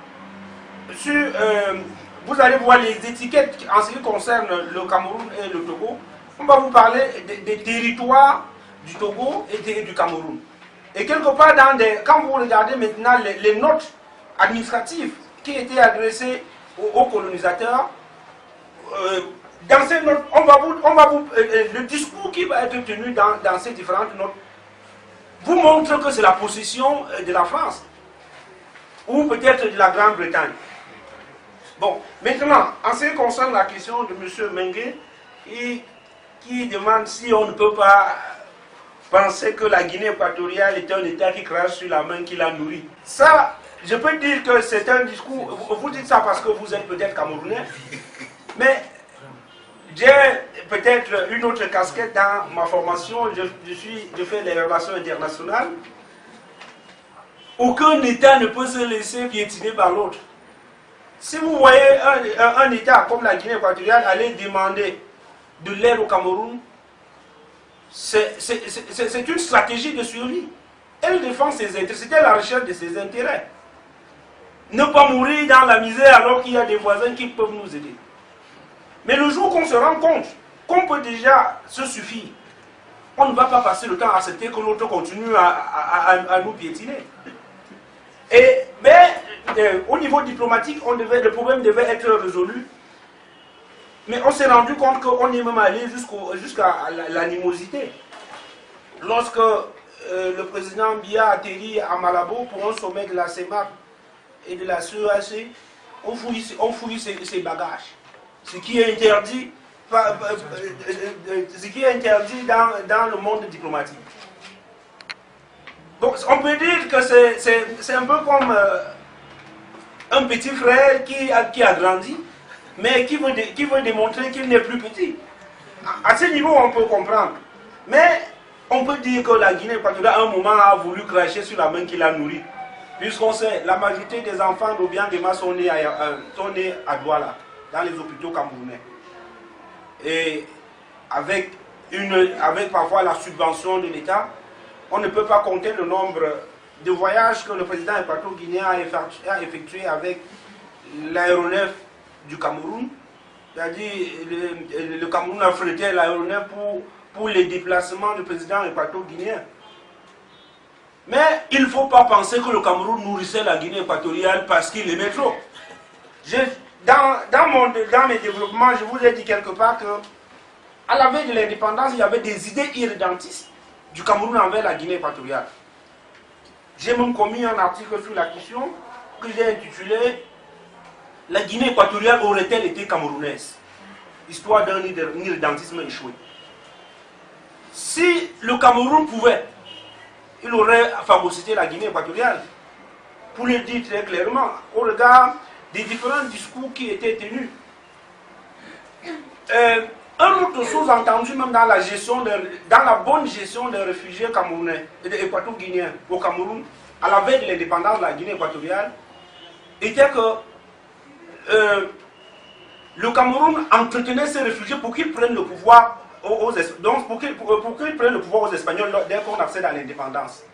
les étiquettes en ce qui concerne le Cameroun et le Togo. On va vous parler des territoires du Togo et du Cameroun. Et quelque part, quand vous regardez maintenant les notes administratives qui étaient adressées aux colonisateurs, dans ces notes, le discours qui va être tenu dans ces différentes notes vous montre que c'est la possession de la France ou peut-être de la Grande-Bretagne. Bon, maintenant, en ce qui concerne la question de M. Mengue, qui demande si on ne peut pas penser que la Guinée équatoriale est un État qui crache sur la main qui la nourrit. Ça, je peux dire que c'est un discours, vous dites ça parce que vous êtes peut-être Camerounais, mais j'ai peut-être une autre casquette dans ma formation, je fais les relations internationales. Aucun État ne peut se laisser piétiner par l'autre. Si vous voyez un État comme la Guinée équatoriale aller demander de l'aide au Cameroun, c'est une stratégie de survie. Elle défend ses intérêts, c'était la recherche de ses intérêts. Ne pas mourir dans la misère alors qu'il y a des voisins qui peuvent nous aider. Mais le jour qu'on se rend compte qu'on peut déjà se suffire, on ne va pas passer le temps à accepter que l'autre continue à nous piétiner. Mais au niveau diplomatique, le problème devait être résolu. Mais on s'est rendu compte qu'on est même allé jusqu'à l'animosité. Lorsque le président Biya atterrit à Malabo pour un sommet de la CEMAC et de la CEAC, on fouille ses bagages. Ce qui est interdit, dans le monde diplomatique. Donc on peut dire que c'est un peu comme un petit frère qui a grandi, mais qui veut démontrer qu'il n'est plus petit. À ce niveau, on peut comprendre. Mais on peut dire que la Guinée équatoriale, à un moment, a voulu cracher sur la main qui l'a nourri. Puisqu'on sait, la majorité des enfants d'Obiang-Guema sont nés à Douala, dans les hôpitaux camerounais. Et avec parfois la subvention de l'État, on ne peut pas compter le nombre de voyages que le président équato-guinéen a effectué avec l'aéronef du Cameroun. C'est-à-dire, le Cameroun a frété l'aéronef pour les déplacements du président équato-guinéen. Mais il ne faut pas penser que le Cameroun nourrissait la Guinée équatoriale parce qu'il aimait trop. Dans mes développements, je vous ai dit quelque part que à la veille de l'indépendance, il y avait des idées irrédentistes du Cameroun envers la Guinée équatoriale. J'ai même commis un article sur la question que j'ai intitulé « La Guinée équatoriale aurait-elle été camerounaise ?» Histoire d'un irrédentisme échoué. Si le Cameroun pouvait, il aurait phagocyté la Guinée équatoriale. Pour le dire très clairement, au regard des différents discours qui étaient tenus. Un autre sous-entendu même dans la bonne gestion des réfugiés camerounais et des équato-guinéens au Cameroun, à la veille de l'indépendance de la Guinée équatoriale, était que le Cameroun entretenait ces réfugiés pour qu'ils prennent le pouvoir pour qu'ils prennent le pouvoir aux Espagnols dès qu'on accède à l'indépendance.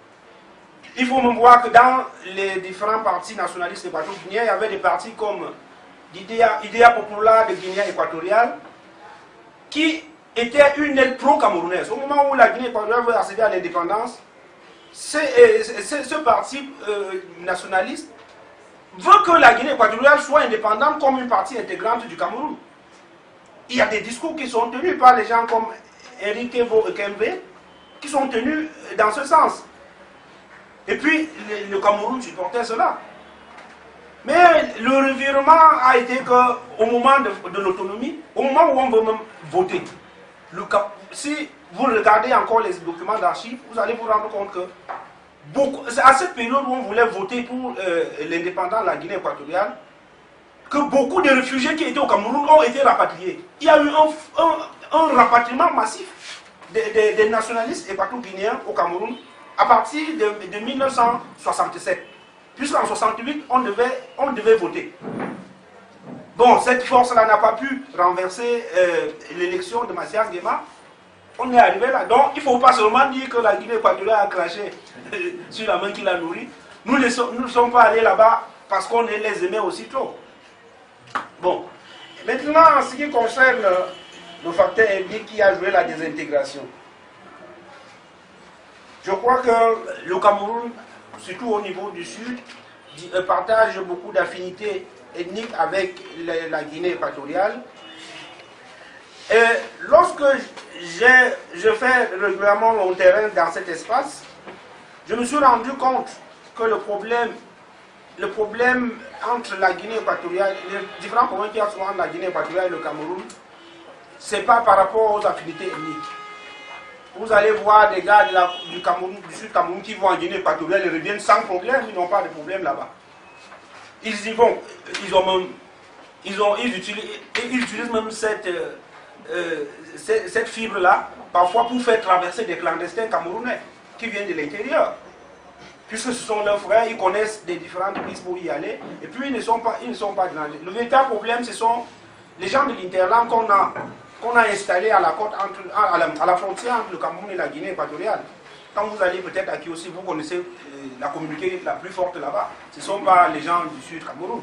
Il faut même voir que dans les différents partis nationalistes équato-guinéens, il y avait des partis comme d'Idea Popular de Guinée équatoriale, qui était une aile pro-camerounaise. Au moment où la Guinée équatoriale veut accéder à l'indépendance, ce parti nationaliste veut que la Guinée équatoriale soit indépendante comme une partie intégrante du Cameroun. Il y a des discours qui sont tenus par les gens comme Enrique Ekembe, qui sont tenus dans ce sens. Et puis, le Cameroun supportait cela. Mais le revirement a été qu'au moment de l'autonomie, au moment où on veut même voter, si vous regardez encore les documents d'archives, vous allez vous rendre compte que c'est à cette période où on voulait voter pour l'indépendance de la Guinée équatoriale, que beaucoup de réfugiés qui étaient au Cameroun ont été rapatriés. Il y a eu un rapatriement massif des nationalistes équato-guinéens au Cameroun à partir de 1967. Puisqu'en 1968, on devait voter. Bon, cette force-là n'a pas pu renverser l'élection de Massias Nguema. On est arrivé là. Donc, il ne faut pas seulement dire que la Guinée équatoriale a craché sur la main qui l'a nourrie. Nous ne sommes pas allés là-bas parce qu'on les aimait aussitôt. Bon. Maintenant, en ce qui concerne le facteur ethnique qui a joué la désintégration, je crois que le Cameroun, surtout au niveau du sud, partage beaucoup d'affinités ethniques avec la Guinée équatoriale. Et lorsque je fais régulièrement mon terrain dans cet espace, je me suis rendu compte que le problème entre la Guinée équatoriale, les différents problèmes qu'il y a souvent entre la Guinée équatoriale et le Cameroun, ce n'est pas par rapport aux affinités ethniques. Vous allez voir des gars du Cameroun, du sud Cameroun qui vont en Guinée équatoriale et reviennent sans problème, ils n'ont pas de problème là-bas. Ils y vont, ils utilisent même cette fibre-là, parfois pour faire traverser des clandestins camerounais qui viennent de l'intérieur. Puisque ce sont leurs frères, ils connaissent des différentes pistes pour y aller, et puis ils ne sont pas dérangés. Le véritable problème, ce sont les gens de l'Interland qu'on a installés à la côte, à la frontière entre le Cameroun et la Guinée équatoriale. Quand vous allez peut-être à Kiossi, vous connaissez la communauté la plus forte là-bas. Ce ne sont pas les gens du sud Cameroun.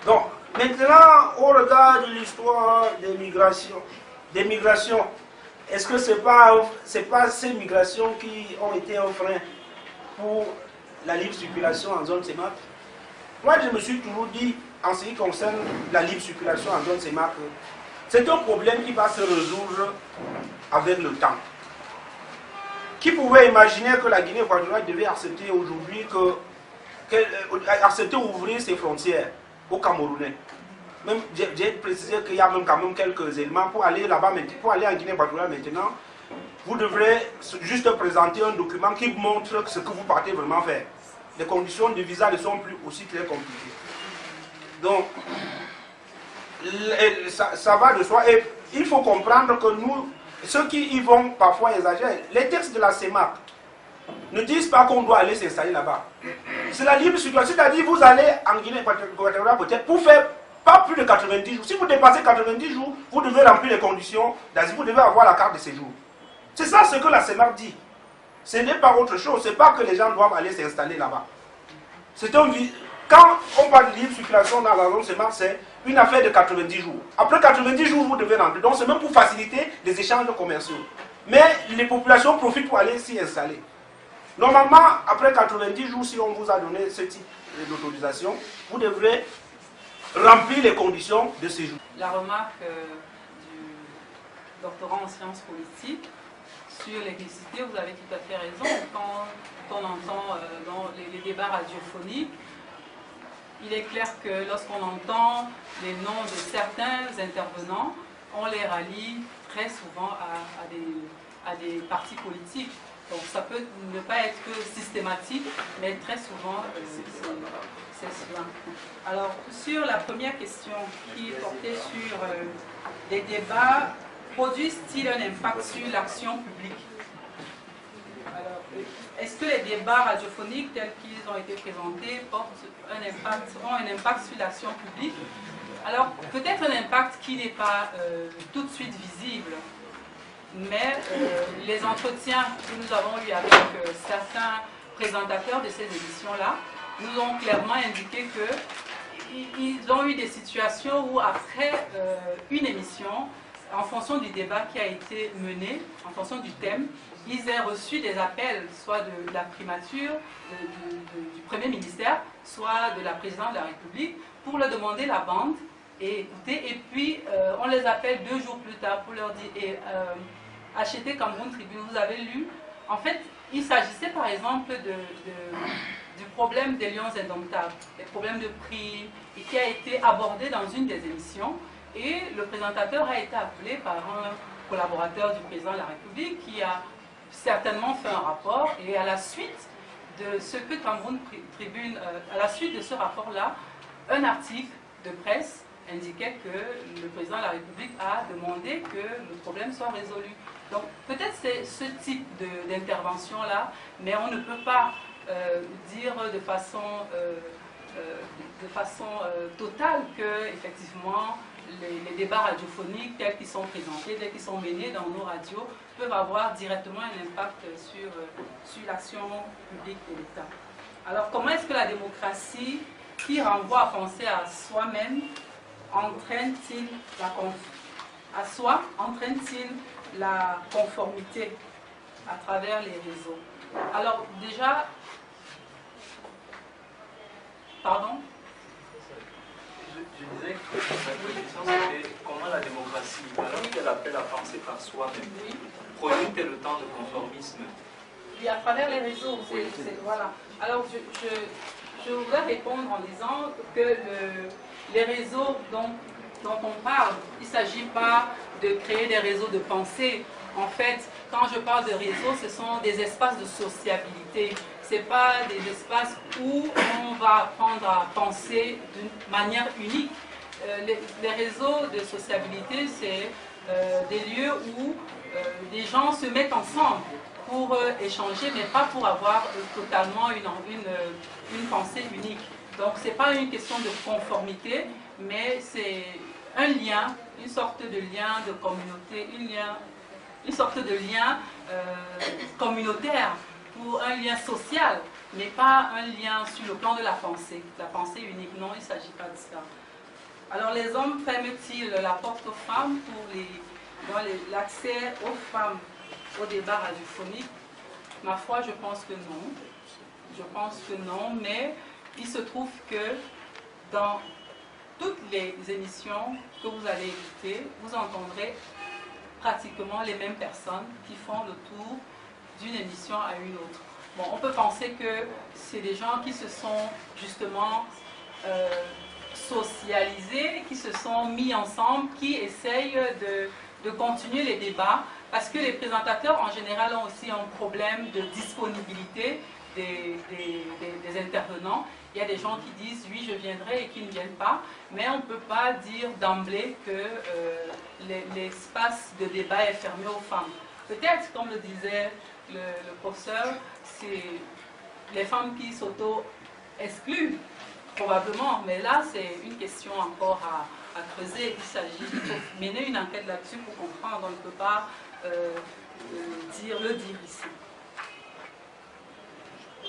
Donc, maintenant, au regard de l'histoire des migrations, est-ce que ce n'est pas ces migrations qui ont été un frein pour la libre circulation en zone CEMAC? Moi, je me suis toujours dit, en ce qui concerne la libre circulation en zone CEMAC, c'est un problème qui va se résoudre avec le temps. Qui pouvait imaginer que la Guinée équatoriale devait accepter aujourd'hui accepter d'ouvrir ses frontières aux Camerounais? Même, j'ai précisé qu'il y a même quand même quelques éléments pour aller là-bas, pour aller en Guinée équatoriale maintenant. Vous devrez juste présenter un document qui montre ce que vous partez vraiment faire. Les conditions de visa ne sont plus aussi très compliquées. Donc, ça va de soi. Et il faut comprendre que nous, ceux qui y vont parfois exagèrent. Les textes de la CEMAC ne disent pas qu'on doit aller s'installer là-bas. C'est la libre circulation, c'est-à-dire vous allez en Guinée équatoriale peut-être pour faire pas plus de 90 jours. Si vous dépassez 90 jours, vous devez remplir les conditions d'asile, vous devez avoir la carte de séjour. C'est ça ce que la CEMAC dit. Ce n'est pas autre chose, ce n'est pas que les gens doivent aller s'installer là-bas. Quand on parle de libre circulation dans la zone CEMAC, c'est une affaire de 90 jours. Après 90 jours, vous devez rentrer. Donc c'est même pour faciliter les échanges commerciaux. Mais les populations profitent pour aller s'y installer. Normalement, après 90 jours, si on vous a donné ce type d'autorisation, vous devrez remplir les conditions de séjour. La remarque du doctorant en sciences politiques sur l'ethnicité, vous avez tout à fait raison. Quand on entend dans les débats radiophoniques, il est clair que lorsqu'on entend les noms de certains intervenants, on les rallie très souvent à des partis politiques. Donc ça peut ne pas être que systématique, mais très souvent c'est cela. Alors sur la première question qui portait sur les débats, produisent-ils un impact sur l'action publique? Alors, est-ce que les débats radiophoniques tels qu'ils ont été présentés ont un impact sur l'action publique? Alors peut-être un impact qui n'est pas tout de suite visible. Mais les entretiens que nous avons eus avec certains présentateurs de ces émissions-là nous ont clairement indiqué ils ont eu des situations où après une émission, en fonction du débat qui a été mené, en fonction du thème, ils aient reçu des appels, soit de la primature, du Premier ministère, soit de la Présidente de la République, pour leur demander la bande et écouter. Et puis, on les appelle 2 jours plus tard pour leur dire achetez Cameroun Tribune, vous avez lu. En fait, il s'agissait par exemple du problème des lions indomptables, des problèmes de prix, et qui a été abordé dans une des émissions. Et le présentateur a été appelé par un collaborateur du président de la République qui a certainement fait un rapport. Et à la suite de ce que Cameroun Tribune, à la suite de ce rapport-là, un article de presse indiquait que le président de la République a demandé que le problème soit résolu. Donc peut-être c'est ce type d'intervention-là, mais on ne peut pas dire de façon totale que effectivement les débats radiophoniques tels qu'ils sont présentés, tels qu'ils sont menés dans nos radios, peuvent avoir directement un impact sur l'action publique de l'État. Alors comment est-ce que la démocratie, qui renvoie à penser à soi-même, entraîne-t-il la conformité à travers les réseaux? Alors déjà, pardon? Je disais que la question c'était comment la démocratie, alors qu'elle appelle à penser par soi-même, produit-elle le temps de conformisme? Et à travers les réseaux, voilà. Alors je voudrais répondre en disant que les réseaux dont on parle, il ne s'agit pas de créer des réseaux de pensée. En fait, quand je parle de réseaux, ce sont des espaces de sociabilité. Ce n'est pas des espaces où on va apprendre à penser d'une manière unique. Les réseaux de sociabilité, c'est des lieux où des gens se mettent ensemble pour échanger, mais pas pour avoir totalement une pensée unique. Donc, ce n'est pas une question de conformité, mais c'est un lien, une sorte de lien de communauté, une sorte de lien communautaire, pour un lien social, mais pas un lien sur le plan de la pensée unique. Non, il ne s'agit pas de ça. Alors, les hommes ferment-ils la porte aux femmes pour l'accès aux femmes au débat radiophonique? Ma foi, je pense que non. Je pense que non, mais il se trouve que dans toutes les émissions que vous allez écouter, vous entendrez pratiquement les mêmes personnes qui font le tour d'une émission à une autre. Bon, on peut penser que c'est des gens qui se sont justement socialisés, qui se sont mis ensemble, qui essayent de continuer les débats, parce que les présentateurs en général ont aussi un problème de disponibilité des intervenants. Il y a des gens qui disent oui je viendrai et qui ne viennent pas, mais on ne peut pas dire d'emblée que l'espace de débat est fermé aux femmes. Peut-être, comme le disait le professeur, c'est les femmes qui s'auto-excluent, probablement, mais là c'est une question encore à creuser. Il faut mener une enquête là-dessus pour comprendre, on ne peut pas le dire ici.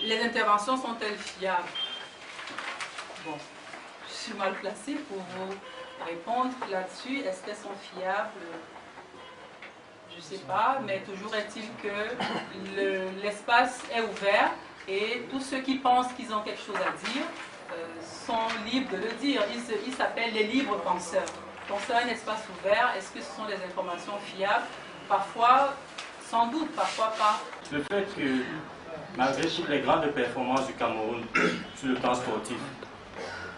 Les interventions sont-elles fiables? Bon, je suis mal placée pour vous répondre là-dessus. Est-ce qu'elles sont fiables? Je ne sais pas, mais toujours est-il que l'espace est ouvert et tous ceux qui pensent qu'ils ont quelque chose à dire sont libres de le dire. Ils s'appellent les libres penseurs. Donc c'est un espace ouvert. Est-ce que ce sont des informations fiables? Parfois, sans doute, parfois pas. Le fait que, malgré toutes les grandes performances du Cameroun sur le plan sportif,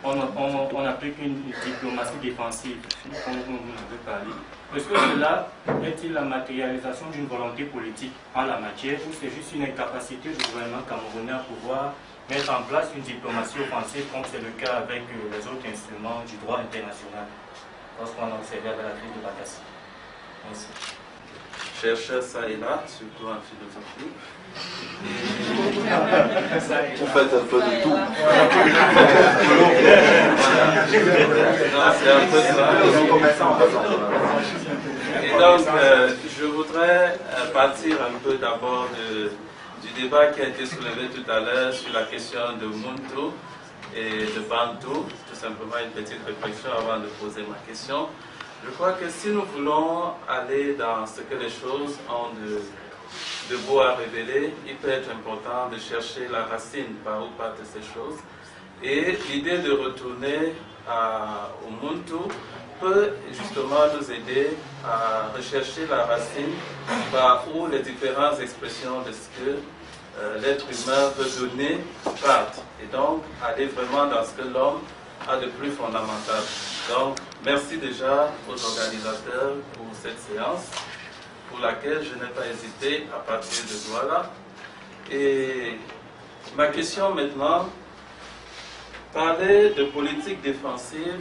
on applique une diplomatie défensive, comme vous en avez parlé. Est-ce que cela est-il la matérialisation d'une volonté politique en la matière ou c'est juste une incapacité du gouvernement camerounais à pouvoir mettre en place une diplomatie offensive comme c'est le cas avec les autres instruments du droit international, lorsqu'on a observé avec la crise de Bakassi? Merci. Chercheur ça et là, surtout en philosophie. Vous faites un peu de tout. Non, c'est un peu ça. Et donc, je voudrais partir un peu d'abord du débat qui a été soulevé tout à l'heure sur la question de Muntu et de Bantou. Tout simplement une petite réflexion avant de poser ma question. Je crois que si nous voulons aller dans ce que les choses ont de beau à révéler, il peut être important de chercher la racine par où partent ces choses. Et l'idée de retourner au Muntu peut justement nous aider à rechercher la racine par où les différentes expressions de ce que l'être humain veut donner partent. Et donc aller vraiment dans ce que l'homme a de plus fondamental. Donc merci déjà aux organisateurs pour cette séance, pour laquelle je n'ai pas hésité à partir de Douala. Et ma question maintenant, parler de politique défensive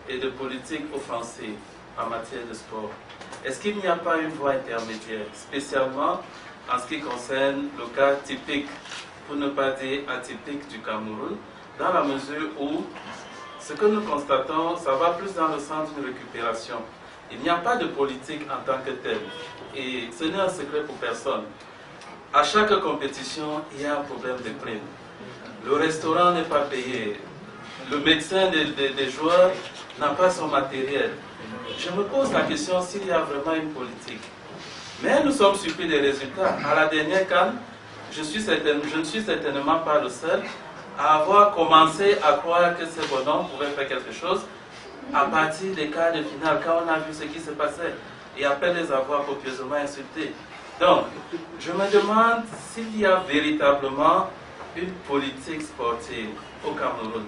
et de politique offensive en matière de sport. Est-ce qu'il n'y a pas une voie intermédiaire, spécialement en ce qui concerne le cas typique, pour ne pas dire atypique du Cameroun, dans la mesure où ce que nous constatons, ça va plus dans le sens d'une récupération. Il n'y a pas de politique en tant que telle. Et ce n'est un secret pour personne. À chaque compétition, il y a un problème de prime. Le restaurant n'est pas payé. Le médecin des joueurs n'a pas son matériel. Je me pose la question s'il y a vraiment une politique. Mais nous sommes surpris des résultats. À la dernière CAN, je ne suis certainement pas le seul à avoir commencé à croire que ces bonhommes pouvaient faire quelque chose à partir des quarts de finale, quand on a vu ce qui se passait, et après les avoir copieusement insultés. Donc, je me demande s'il y a véritablement une politique sportive au Cameroun.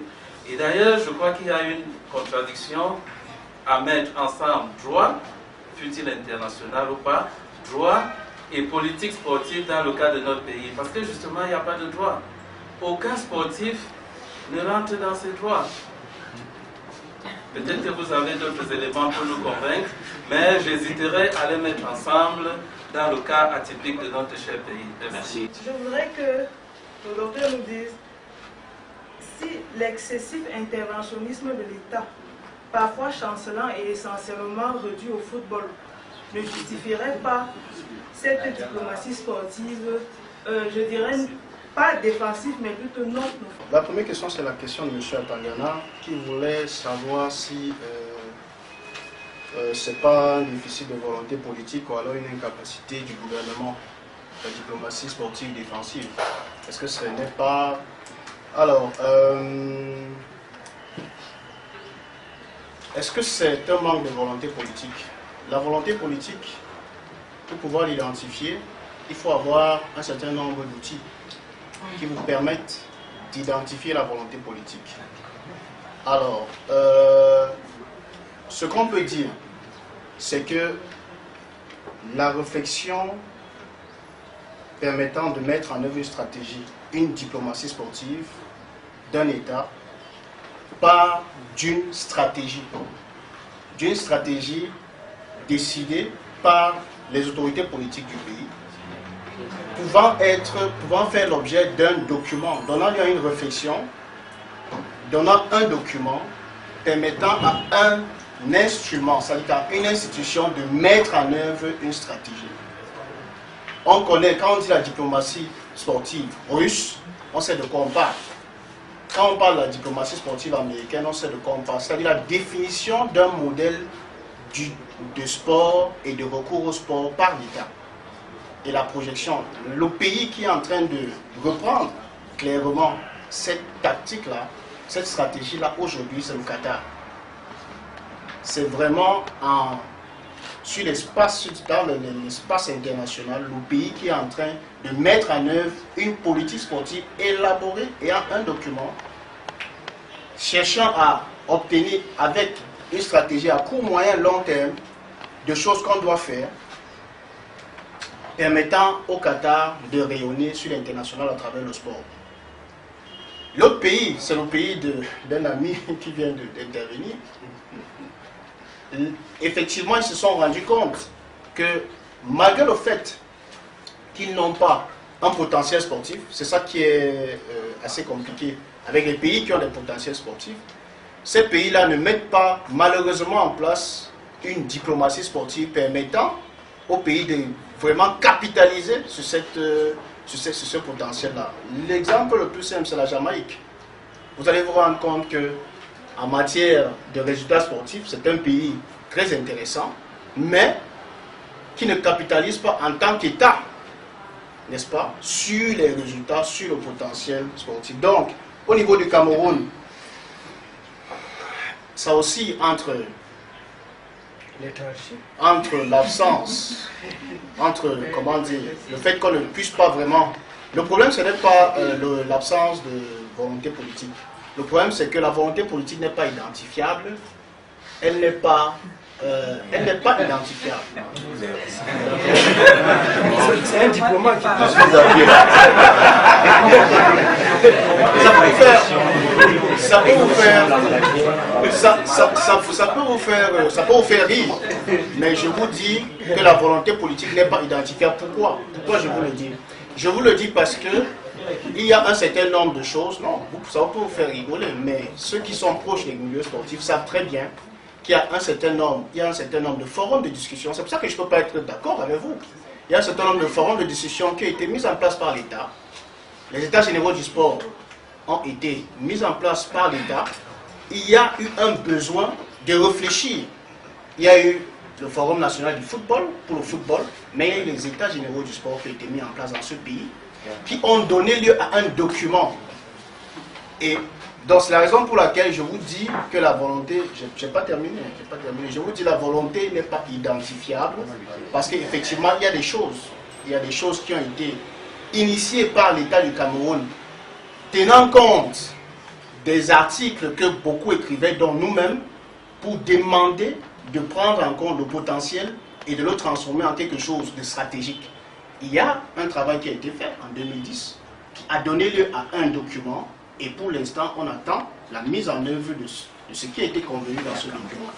Et d'ailleurs, je crois qu'il y a une contradiction à mettre ensemble droit, fut-il international ou pas, droit et politique sportive dans le cas de notre pays. Parce que justement, il n'y a pas de droit. Aucun sportif ne rentre dans ses droits. Peut-être que vous avez d'autres éléments pour nous convaincre, mais j'hésiterai à les mettre ensemble dans le cas atypique de notre cher pays. Merci. Je voudrais que le docteur nous dise si l'excessif interventionnisme de l'État, parfois chancelant et essentiellement réduit au football, ne justifierait pas cette diplomatie sportive, je dirais, pas défensive, mais plutôt non. La première question, c'est la question de M. Atangana, qui voulait savoir si c'est pas un déficit de volonté politique ou alors une incapacité du gouvernement, la diplomatie sportive défensive. Est-ce que ce n'est pas... Alors, est-ce que c'est un manque de volonté politique? La volonté politique, pour pouvoir l'identifier, il faut avoir un certain nombre d'outils qui vous permettent d'identifier la volonté politique. Alors, ce qu'on peut dire, c'est que la réflexion permettant de mettre en œuvre une stratégie, une diplomatie sportive d'un État, part d'une stratégie décidée par les autorités politiques du pays, pouvant faire l'objet d'un document, donnant lieu à une réflexion, donnant un document permettant à un instrument, c'est-à-dire à une institution de mettre en œuvre une stratégie. On connaît, quand on dit la diplomatie sportive russe, on sait de quoi on parle. Quand on parle de la diplomatie sportive américaine, on sait de quoi on parle. C'est-à-dire la définition d'un modèle de sport et de recours au sport par l'État. Et la projection. Le pays qui est en train de reprendre clairement cette tactique-là, cette stratégie-là, aujourd'hui, c'est le Qatar. C'est vraiment sur l'espace, dans l'espace international, le pays qui est en train de mettre en œuvre une politique sportive élaborée et un document cherchant à obtenir avec une stratégie à court, moyen, long terme de choses qu'on doit faire, permettant au Qatar de rayonner sur l'international à travers le sport. L'autre pays, c'est le pays d'un ami qui vient d'intervenir. Effectivement, ils se sont rendus compte que malgré le fait qu'ils n'ont pas un potentiel sportif, c'est ça qui est assez compliqué avec les pays qui ont des potentiels sportifs, ces pays-là ne mettent pas malheureusement en place une diplomatie sportive permettant au pays de vraiment capitaliser sur ce potentiel-là. L'exemple le plus simple, c'est la Jamaïque. vous allez vous rendre compte que en matière de résultats sportifs, c'est un pays très intéressant, mais qui ne capitalise pas en tant qu'État, n'est-ce pas, sur les résultats, sur le potentiel sportif. Donc, au niveau du Cameroun, ça aussi entre l'absence, comment dire, le fait qu'on ne puisse pas vraiment... Le problème, ce n'est pas l'absence de volonté politique. Le problème, c'est que la volonté politique n'est pas identifiable. Elle n'est pas identifiable. C'est un diplomate qui ça peut vous faire rire, mais je vous dis que la volonté politique n'est pas identifiable. Pourquoi je vous le dis? Je vous le dis parce que il y a un certain nombre de choses, non, ça peut vous faire rigoler, mais ceux qui sont proches des milieux sportifs savent très bien qu'il y a un certain nombre de forums de discussion. C'est pour ça que je ne peux pas être d'accord avec vous. Il y a un certain nombre de forums de discussion qui ont été mis en place par l'État. Les États généraux du sport ont été mis en place par l'État. Il y a eu un besoin de réfléchir. Il y a eu le Forum national du football, pour le football, mais il y a eu les États généraux du sport qui ont été mis en place dans ce pays, qui ont donné lieu à un document. Et donc c'est la raison pour laquelle je vous dis que la volonté, je n'ai pas terminé, je vous dis la volonté n'est pas identifiable, parce qu'effectivement il y a des choses qui ont été initiées par l'État du Cameroun, tenant compte des articles que beaucoup écrivaient, dont nous-mêmes, pour demander de prendre en compte le potentiel et de le transformer en quelque chose de stratégique. Il y a un travail qui a été fait en 2010, qui a donné lieu à un document, et pour l'instant, on attend la mise en œuvre de ce qui a été convenu dans ce document.